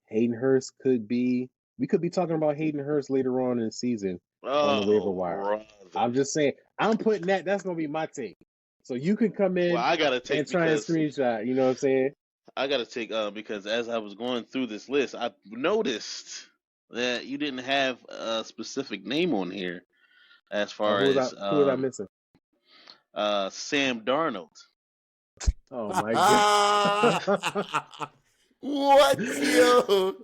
Hayden Hurst we could be talking about Hayden Hurst later on in the season on the waiver wire. Brother. I'm just saying, I'm putting that's going to be my take. So you can come in I gotta take and try and screenshot, you know what I'm saying? I got to take because as I was going through this list, I noticed that you didn't have a specific name on here as far as who was I missing? Sam Darnold. Oh my god. What, yo?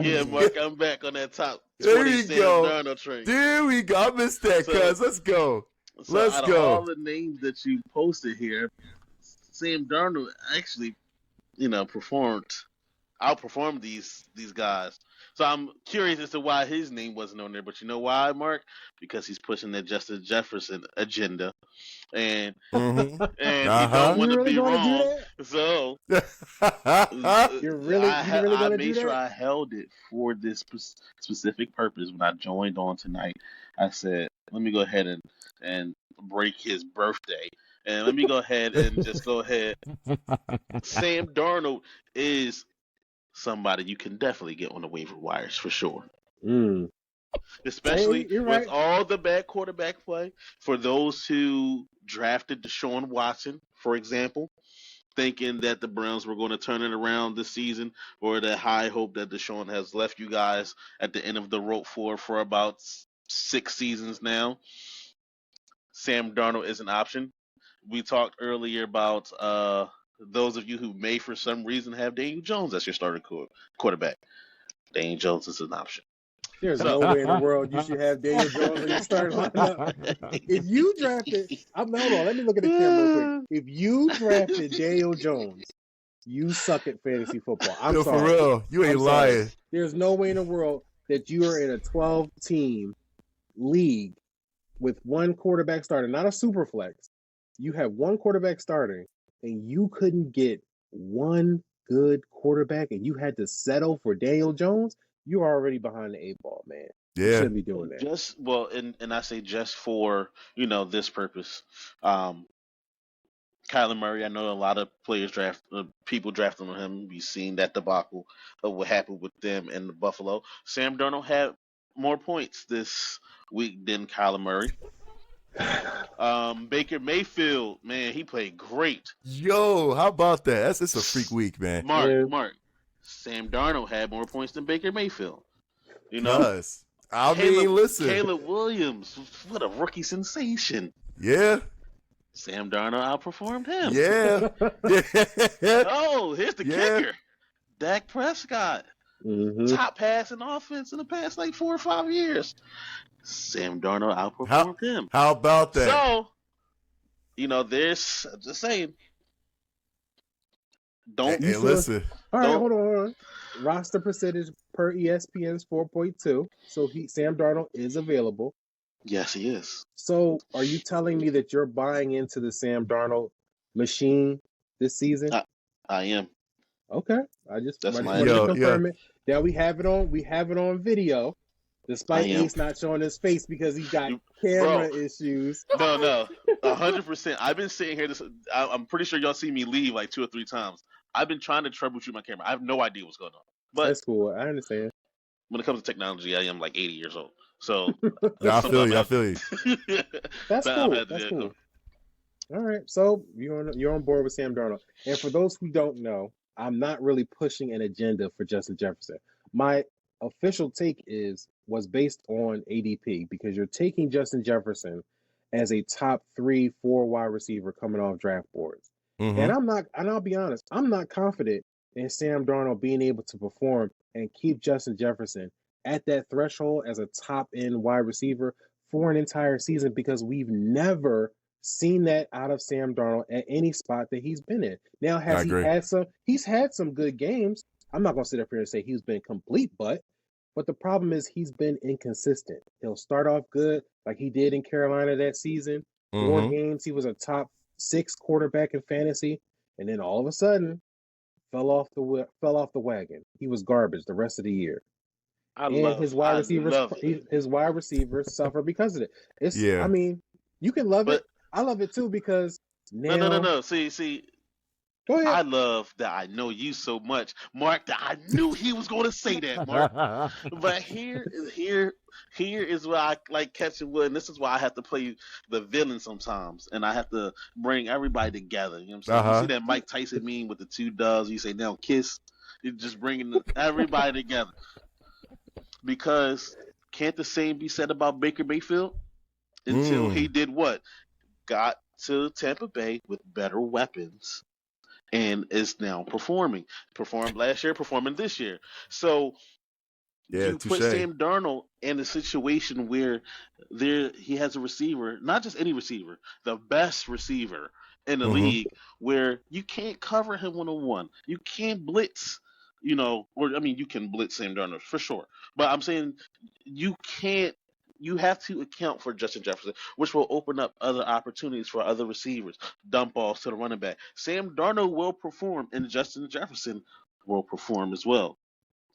Yeah, Mark, I'm back on that top There 20 you Sam go. Darnold train. There we go. I missed that, So- cuz. Let's go. So Let's out of all go. the names that you posted here, Sam Darnold actually, outperformed these guys. So I'm curious as to why his name wasn't on there. But you know why, Mark? Because he's pushing the Justin Jefferson agenda, and Mm-hmm. he don't want You to really be gonna do wrong. that? So You're really I gonna do made sure that? I held it for this specific purpose when I joined on tonight. I said, let me go ahead and break his birthday. And let me go ahead and just go ahead. Sam Darnold is somebody you can definitely get on the waiver wires for sure. Mm. Especially Hey, you're with right. all the bad quarterback play. For those who drafted Deshaun Watson, for example, thinking that the Browns were going to turn it around this season, or the high hope that Deshaun has left you guys at the end of the road for about 6 seasons now. Sam Darnold is an option. We talked earlier about those of you who may, for some reason, have Daniel Jones as your starting quarterback. Daniel Jones is an option. There's So- no way in the world you should have Daniel Jones in your starting lineup. If you drafted, hold on, let me look at the camera real quick. If you drafted Daniel Jones, you suck at fantasy football. I'm Yo, sorry. for real. You ain't I'm sorry. lying. There's no way in the world that you are in a 12-team league with one quarterback starting, not a super flex. You have one quarterback starting, and you couldn't get one good quarterback, and you had to settle for Daniel Jones. You're already behind the 8 ball, man. You Yeah. shouldn't be doing that. Just and I say just for this purpose. Kyler Murray, I know a lot of people drafting on him. We've seen that debacle of what happened with them in Buffalo. Sam Darnold had more points this week than Kyler Murray. Baker Mayfield, man, he played great. Yo, how about that? It's a freak week, man. Mark, Sam Darnold had more points than Baker Mayfield. Cuz. I mean, listen. Caleb Williams, what a rookie sensation. Yeah. Sam Darnold outperformed him. Yeah. Yeah. Oh, here's the kicker. Dak Prescott. Mm-hmm. Top passing offense in the past 4 or 5 years. Sam Darnold outperformed him. How about that? So, there's just saying. Don't Hey, listen. All right, Don't- hold on. Roster percentage per ESPN's 4.2. So Sam Darnold is available. Yes, he is. So are you telling me that you're buying into the Sam Darnold machine this season? I am. Okay. I just That's wanted my to Yo, confirm it. Now we have it on video. Despite I am. Ace not showing his face because he got camera issues. No, 100%. I've been sitting here. I'm pretty sure y'all see me leave 2 or 3 times. I've been trying to troubleshoot my camera. I have no idea what's going on. But That's cool. I understand. when it comes to technology, I am 80 years old. So I feel you. That's So cool. I've had to That's do it. cool. All right. So you're on board with Sam Darnold. And for those who don't know, I'm not really pushing an agenda for Justin Jefferson. My official take was based on ADP because you're taking Justin Jefferson as a top 3-4 wide receiver coming off draft boards. Mm-hmm. And I'll be honest, I'm not confident in Sam Darnold being able to perform and keep Justin Jefferson at that threshold as a top end wide receiver for an entire season because we've never seen that out of Sam Darnold at any spot that he's been in. Now, he's had some good games. I'm not going to sit up here and say he's been complete, but the problem is he's been inconsistent. He'll start off good like he did in Carolina that season. 4 games, he was a top 6 quarterback in fantasy, and then all of a sudden fell off the wagon. He was garbage the rest of the year. His wide receivers suffer because of it. I mean, you can love it. I love it too because now. No. See. Go ahead. I love that I know you so much, Mark, that I knew he was going to say that, Mark. But here is where I like catching wood, and this is why I have to play the villain sometimes, and I have to bring everybody together. You know what I'm saying? You see that Mike Tyson meme with the 2 doves? You say, now kiss. You're just bringing everybody together. Because can't the same be said about Baker Mayfield? Until he did what? Got to Tampa Bay with better weapons and is now performing. Performed last year, performing this year. So Yeah, you put touche. Sam Darnold in a situation where he has a receiver, not just any receiver, the best receiver in the Mm-hmm. league, where you can't cover him 1-on-1. You can't blitz, or I mean, you can blitz Sam Darnold for sure, but I'm saying you can't. You have to account for Justin Jefferson, which will open up other opportunities for other receivers, dump balls to the running back. Sam Darnold will perform, and Justin Jefferson will perform as well.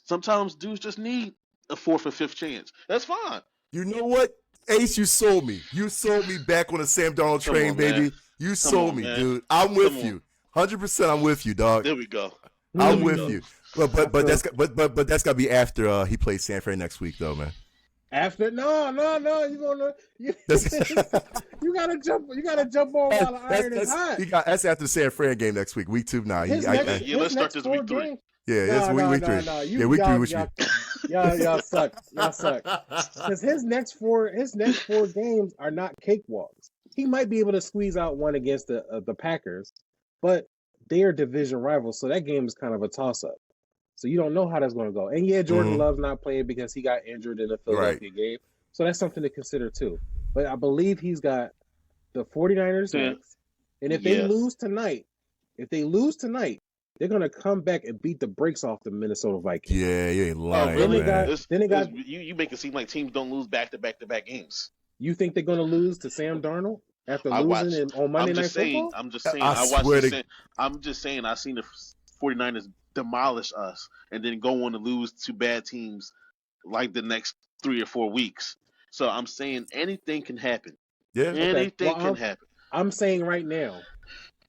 Sometimes dudes just need a fourth or fifth chance. That's fine. You know what, Ace? You sold me. You sold me back on the Sam Darnold Come train, on, baby. man. You Come sold on, me, man. dude. I'm with Come on. you. 100%. I'm with you, dog. There we go. I'm we with go. you. But that's that's gotta be after he plays San Fran next week, though, man. After no, you gotta jump on while the iron is hot. That's after the San Fran game next week, week 2. Nah, Let's start this week 3. Yeah, week 3. Yeah, week 3. Which y'all suck. Y'all suck. Because his next four games are not cakewalks. He might be able to squeeze out one against the Packers, but they are division rivals, so that game is kind of a toss up. So you don't know how that's going to go. And yeah, Jordan Love's not playing because he got injured in the Philadelphia game. So that's something to consider too. But I believe he's got the 49ers next. And if they lose tonight, they're going to come back and beat the brakes off the Minnesota Vikings. Yeah, you ain't lying. Really? Man. You make it seem like teams don't lose back-to-back games. You think they're going to lose to Sam Darnold after losing on Monday Night Football? I'm just saying. I'm just saying. I've seen the 49ers demolish us and then go on to lose to bad teams like the next 3 or 4 weeks. So I'm saying anything can happen. Yeah. Anything can happen. I'm saying right now,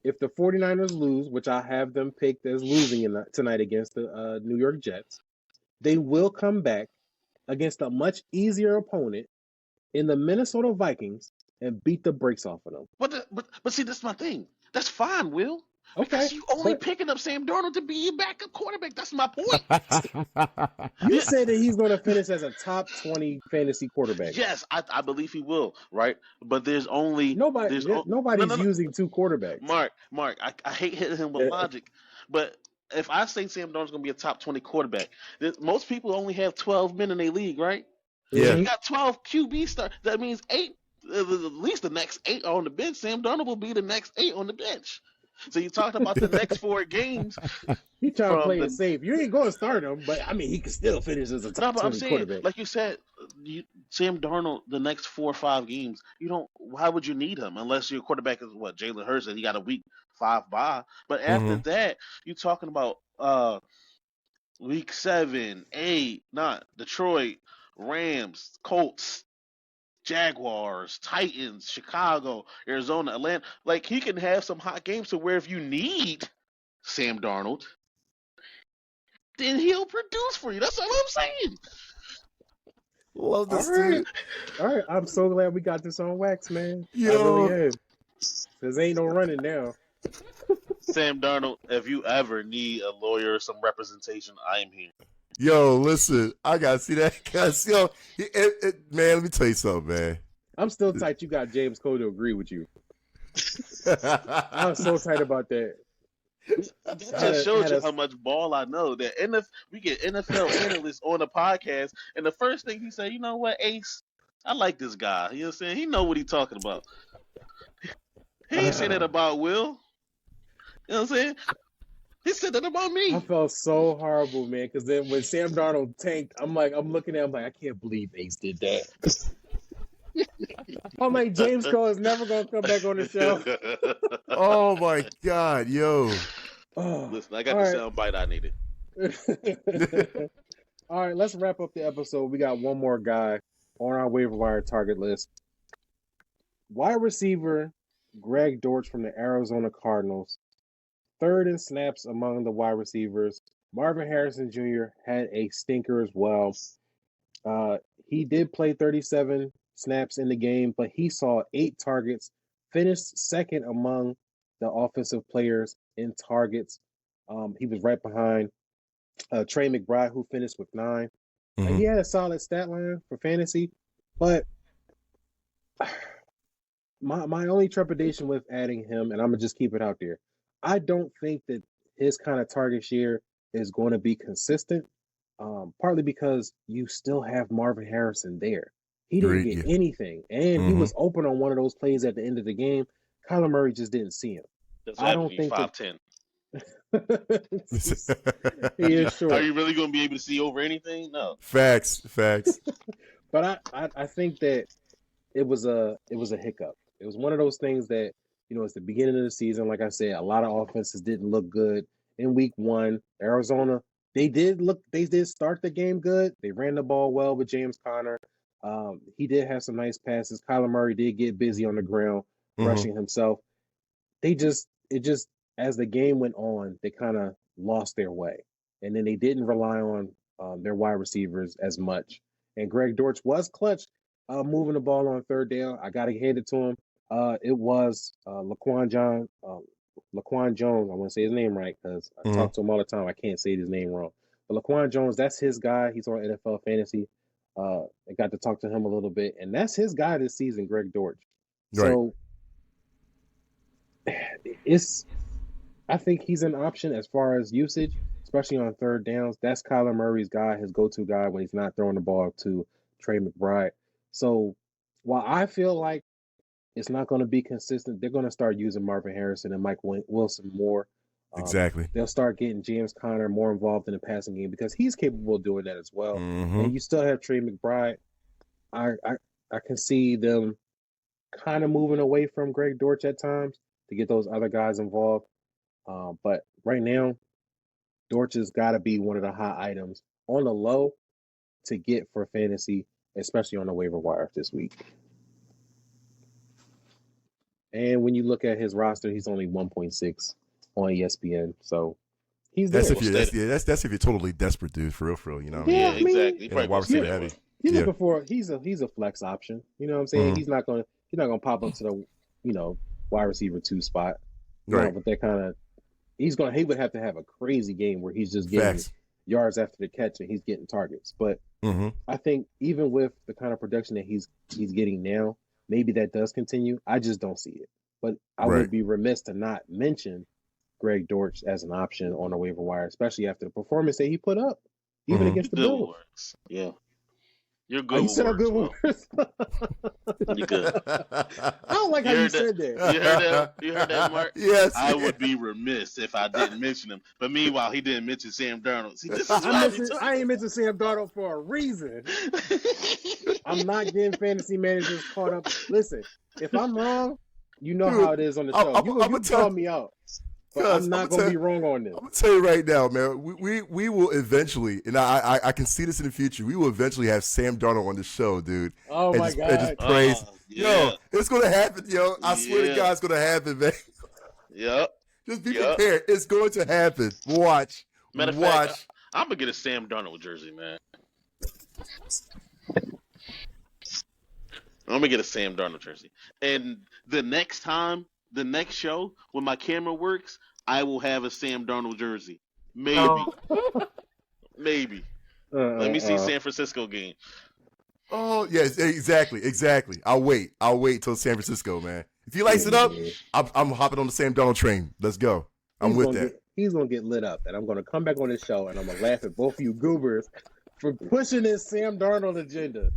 if the 49ers lose, which I have them picked as losing tonight against the New York Jets, they will come back against a much easier opponent in the Minnesota Vikings and beat the brakes off of them. But see, that's my thing. That's fine, Will. Because you only picking up Sam Darnold to be your backup quarterback. That's my point. You said that he's going to finish as a top 20 fantasy quarterback. Yes, I believe he will, right? But there's only nobody's using two quarterbacks. Marc, I hate hitting him with logic, but if I say Sam Darnold's going to be a top 20 quarterback, most people only have 12 men in their league, right? Yeah. You got 12 QB stars. That means 8, at least the next 8 are on the bench. Sam Darnold will be the next 8 on the bench. So you talked about the next 4 games. You trying to play it safe. You ain't going to start him, but I mean, he can still finish as a top 20 quarterback. Like you said, Sam Darnold, the next 4 or 5 games, why would you need him unless your quarterback is Jalen Hurts and he got a week 5 bye. But after that, you're talking about week 7, 8, not Detroit, Rams, Colts, Jaguars, Titans, Chicago, Arizona, Atlanta. Like, he can have some hot games to where if you need Sam Darnold, then he'll produce for you. That's all I'm saying. Love this dude. All right. I'm so glad we got this on wax, man. Yo. I really am. There's ain't no running now. Sam Darnold, if you ever need a lawyer or some representation, I am here. Yo, listen, I gotta see that. Man, let me tell you something, man. I'm still tight. You got James Cole to agree with you. I'm so tight about that. That just shows you how much ball I know. That we get NFL analysts on the podcast, and the first thing he said, you know what, Ace, I like this guy. You know what I'm saying? He know what he's talking about. He ain't say that about Will. You know what I'm saying? He said that about me. I felt so horrible, man, because then when Sam Darnold tanked, I'm looking at him like, I can't believe Ace did that. I'm like, James Cole is never going to come back on the show. Oh, my God, yo. Listen, I got the sound bite I needed. All right, let's wrap up the episode. We got one more guy on our waiver wire target list. Wide receiver Greg Dortch from the Arizona Cardinals. 3rd in snaps among the wide receivers. Marvin Harrison Jr. had a stinker as well. He did play 37 snaps in the game, but he saw 8 targets, finished 2nd among the offensive players in targets. He was right behind Trey McBride, who finished with 9. And he had a solid stat line for fantasy, but my only trepidation with adding him, and I'm going to just keep it out there, I don't think that his kind of target share is going to be consistent. Partly because you still have Marvin Harrison there. He didn't get anything, and he was open on one of those plays at the end of the game. Kyler Murray just didn't see him. I don't think 5'10". He is short. Are you really going to be able to see over anything? No. Facts. But I think that it was a hiccup. It was one of those things that, it's the beginning of the season. Like I said, a lot of offenses didn't look good in week 1. Arizona, they did start the game good. They ran the ball well with James Conner. He did have some nice passes. Kyler Murray did get busy on the ground, rushing himself. As the game went on, they kind of lost their way. And then they didn't rely on their wide receivers as much. And Greg Dortch was clutch moving the ball on third down. I got to hand it to him. It was Laquan Jones. I want to say his name right because I talk to him all the time. I can't say his name wrong. But Laquan Jones, that's his guy. He's on NFL Fantasy. I got to talk to him a little bit. And that's his guy this season, Greg Dortch. Right. So I think he's an option as far as usage, especially on third downs. That's Kyler Murray's guy, his go-to guy when he's not throwing the ball to Trey McBride. So while I feel like it's not going to be consistent, they're going to start using Marvin Harrison and Mike Wilson more. Exactly. They'll start getting James Conner more involved in the passing game because he's capable of doing that as well. And you still have Trey McBride. I can see them kind of moving away from Greg Dortch at times to get those other guys involved. But right now, Dortch has got to be one of the hot items on the low to get for fantasy, especially on the waiver wire this week. And when you look at his roster, he's only 1.6 on ESPN, so he's there. That's if you're totally desperate, dude. For real. You know. Yeah, exactly. Wide receiver heavy. He's looking for he's a flex option. You know what I'm saying? He's not gonna pop up to the wide receiver 2 spot. Right. But that kind of he would have to have a crazy game where he's just getting yards after the catch and he's getting targets. But I think even with the kind of production that he's getting now, maybe that does continue. I just don't see it. But I would be remiss to not mention Greg Dortch as an option on the waiver wire, especially after the performance that he put up, even against the Bills. Yeah. You're good. You said I'm good words. You're good. I don't like how you said that. You heard that? You heard that, Mark? Yes. I would be remiss if I didn't mention him. But meanwhile, he didn't mention Sam Darnold. See, this is I ain't mentioned Sam Darnold for a reason. I'm not getting fantasy managers caught up. Listen, if I'm wrong, you know how it is on the show. You can call me out. But I'm not going to be wrong on this. I'm going to tell you right now, man. We will eventually, and I can see this in the future, we will eventually have Sam Darnold on the show, dude. Oh, my God. And just praise. Yeah. Yo, it's going to happen, yo. I swear to God, it's going to happen, man. Yep. Just be prepared. It's going to happen. Watch. Matter of fact, I'm going to get a Sam Darnold jersey, man. I'm going to get a Sam Darnold jersey. And the next show, when my camera works, I will have a Sam Darnold jersey. Maybe. Maybe. Let me see San Francisco game. Oh, yes, exactly. I'll wait till San Francisco, man. If he lights it up, I'm hopping on the Sam Darnold train. Let's go. I'm with that. He's going to get lit up, and I'm going to come back on this show, and I'm going to laugh at both of you goobers for pushing this Sam Darnold agenda.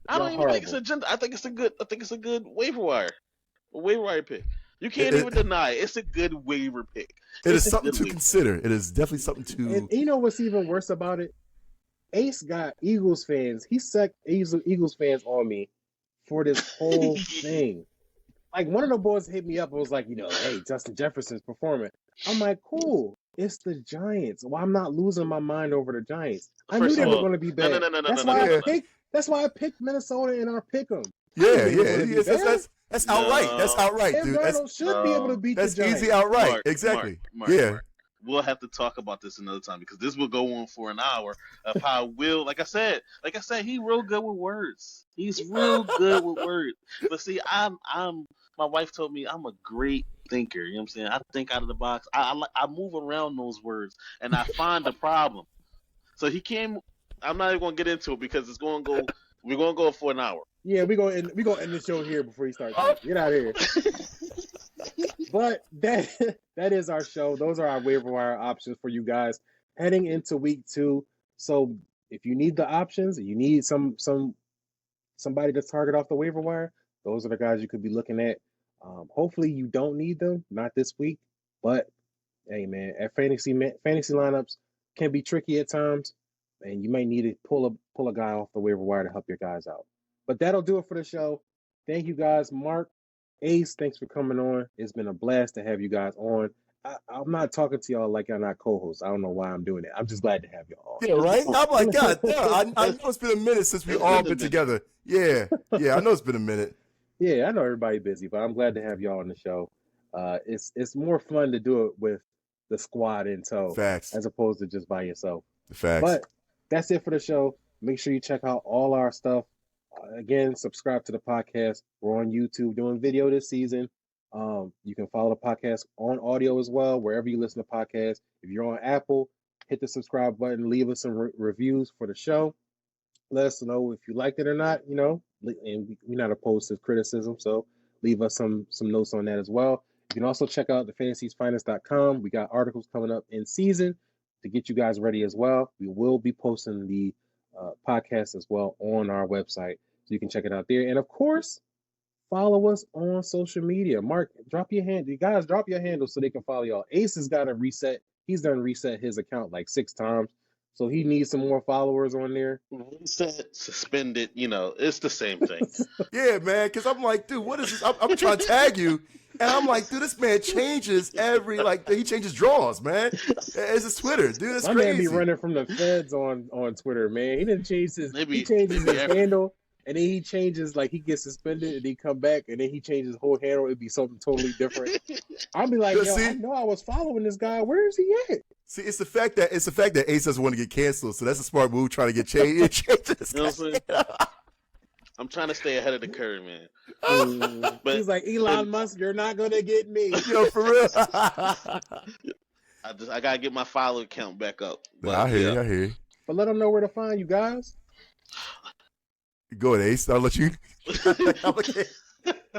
I don't even think it's an agenda. I think it's a good waiver wire pick. You can't even deny it. It's a good waiver pick. It is something to consider. It is definitely something to. And you know what's even worse about it? Ace got Eagles fans. He sucked Eagles fans on me for this whole thing. Like, one of the boys hit me up and was like, hey, Justin Jefferson's performing. I'm like, cool. It's the Giants. Well, I'm not losing my mind over the Giants. I knew they were going to be bad. That's why I picked Minnesota in our pick'em. Yeah. That's outright. That's outright, dude. Darnold should be able to beat the Giants. That's easy outright. Exactly. Mark. We'll have to talk about this another time because this will go on for an hour of how like I said, he's real good with words. He's real good with words. But see, my wife told me I'm a great thinker. You know what I'm saying? I think out of the box. I move around those words and I find a problem. So I'm not even going to get into it because we're going to go for an hour. Yeah, we're gonna end the show here before he starts. Get out of here. But that is our show. Those are our waiver wire options for you guys heading into week 2. So if you need the options, you need somebody to target off the waiver wire, those are the guys you could be looking at. Hopefully you don't need them, not this week. But hey, man, at fantasy lineups can be tricky at times, and you might need to pull a guy off the waiver wire to help your guys out. But that'll do it for the show. Thank you guys, Mark, Ace. Thanks for coming on. It's been a blast to have you guys on. I'm not talking to y'all like y'all not co-hosts. I don't know why I'm doing it. I'm just glad to have y'all on. Yeah, right? I'm like, God damn, I know it's been a minute since we all been together. Yeah, I know it's been a minute. Yeah, I know everybody's busy, but I'm glad to have y'all on the show. It's more fun to do it with the squad in tow. Facts. As opposed to just by yourself. Facts. But that's it for the show. Make sure you check out all our stuff. Again, subscribe to the podcast. We're on YouTube doing video this season. You can follow the podcast on audio as well, wherever you listen to podcasts. If you're on Apple, hit the subscribe button, leave us some reviews for the show. Let us know if you liked it or not, and we're not opposed to criticism, so leave us some notes on that as well. You can also check out thefantasyfinest.com. We got articles coming up in season to get you guys ready as well. We will be posting the podcast as well on our website, so you can check it out there. And of course, follow us on social media. Mark, drop your hand. You guys drop your handle so they can follow y'all. Ace has got to reset. He's done reset his account like 6 times. So he needs some more followers on there. Reset, suspended, it's the same thing. Yeah, man, because I'm like, dude, what is this? I'm trying to tag you, and I'm like, dude, this man changes he changes draws, man. It's his Twitter, dude. That's My crazy. man be running from the feds on Twitter, man. He didn't change his his every- handle, and then he changes, like he gets suspended, and he come back, and then he changes his whole handle. It'd be something totally different. I'll be like, yo, I know I was following this guy. Where is he at? See, it's the fact that Ace doesn't want to get canceled, so that's a smart move trying to get changed. You know what I'm saying? I'm trying to stay ahead of the curve, man. But he's like, Elon Musk, you're not gonna get me. Yo, for real. I gotta get my follower count back up. But, I hear you. But let them know where to find you guys. Go ahead, Ace. I'll let you.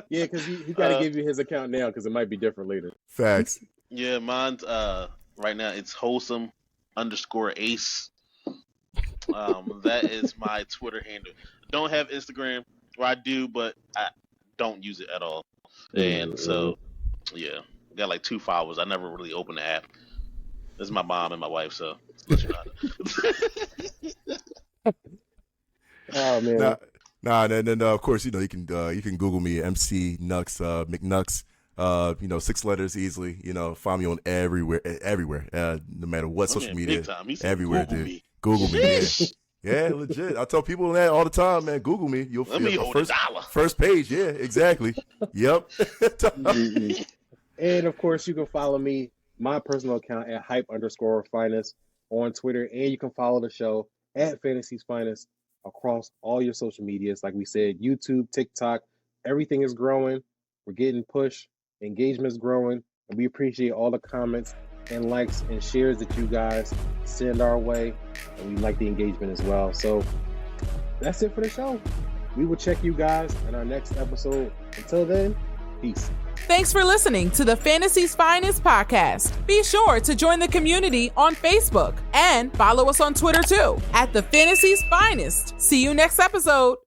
Yeah, because he got to give you his account now because it might be different later. Facts. Yeah, mine's right now it's wholesome_ace. That is my Twitter handle. Don't have Instagram, or I do, but I don't use it at all. And so, yeah, got like 2 followers. I never really opened the app. This is my mom and my wife, so. Oh man. And then of course, you can Google me, MC Nux, McNux. 6 letters easily. Find me on everywhere. No matter what social media, everywhere, Google dude. Me. Google me, yeah, legit. I tell people that all the time, man. Google me. You'll Let me hold first page. Yeah, exactly. Yep. And of course, you can follow me, my personal account at hype_finest on Twitter, and you can follow the show at Fantasy's Finest across all your social medias. Like we said, YouTube, TikTok, everything is growing. We're getting pushed. Engagement's growing, and we appreciate all the comments and likes and shares that you guys send our way, and we like the engagement as well. So that's it for the show. We will check you guys in our next episode. Until then, peace. Thanks for listening to the Fantasy's Finest podcast. Be sure to join the community on Facebook and follow us on Twitter too at the Fantasy's Finest. See you next episode.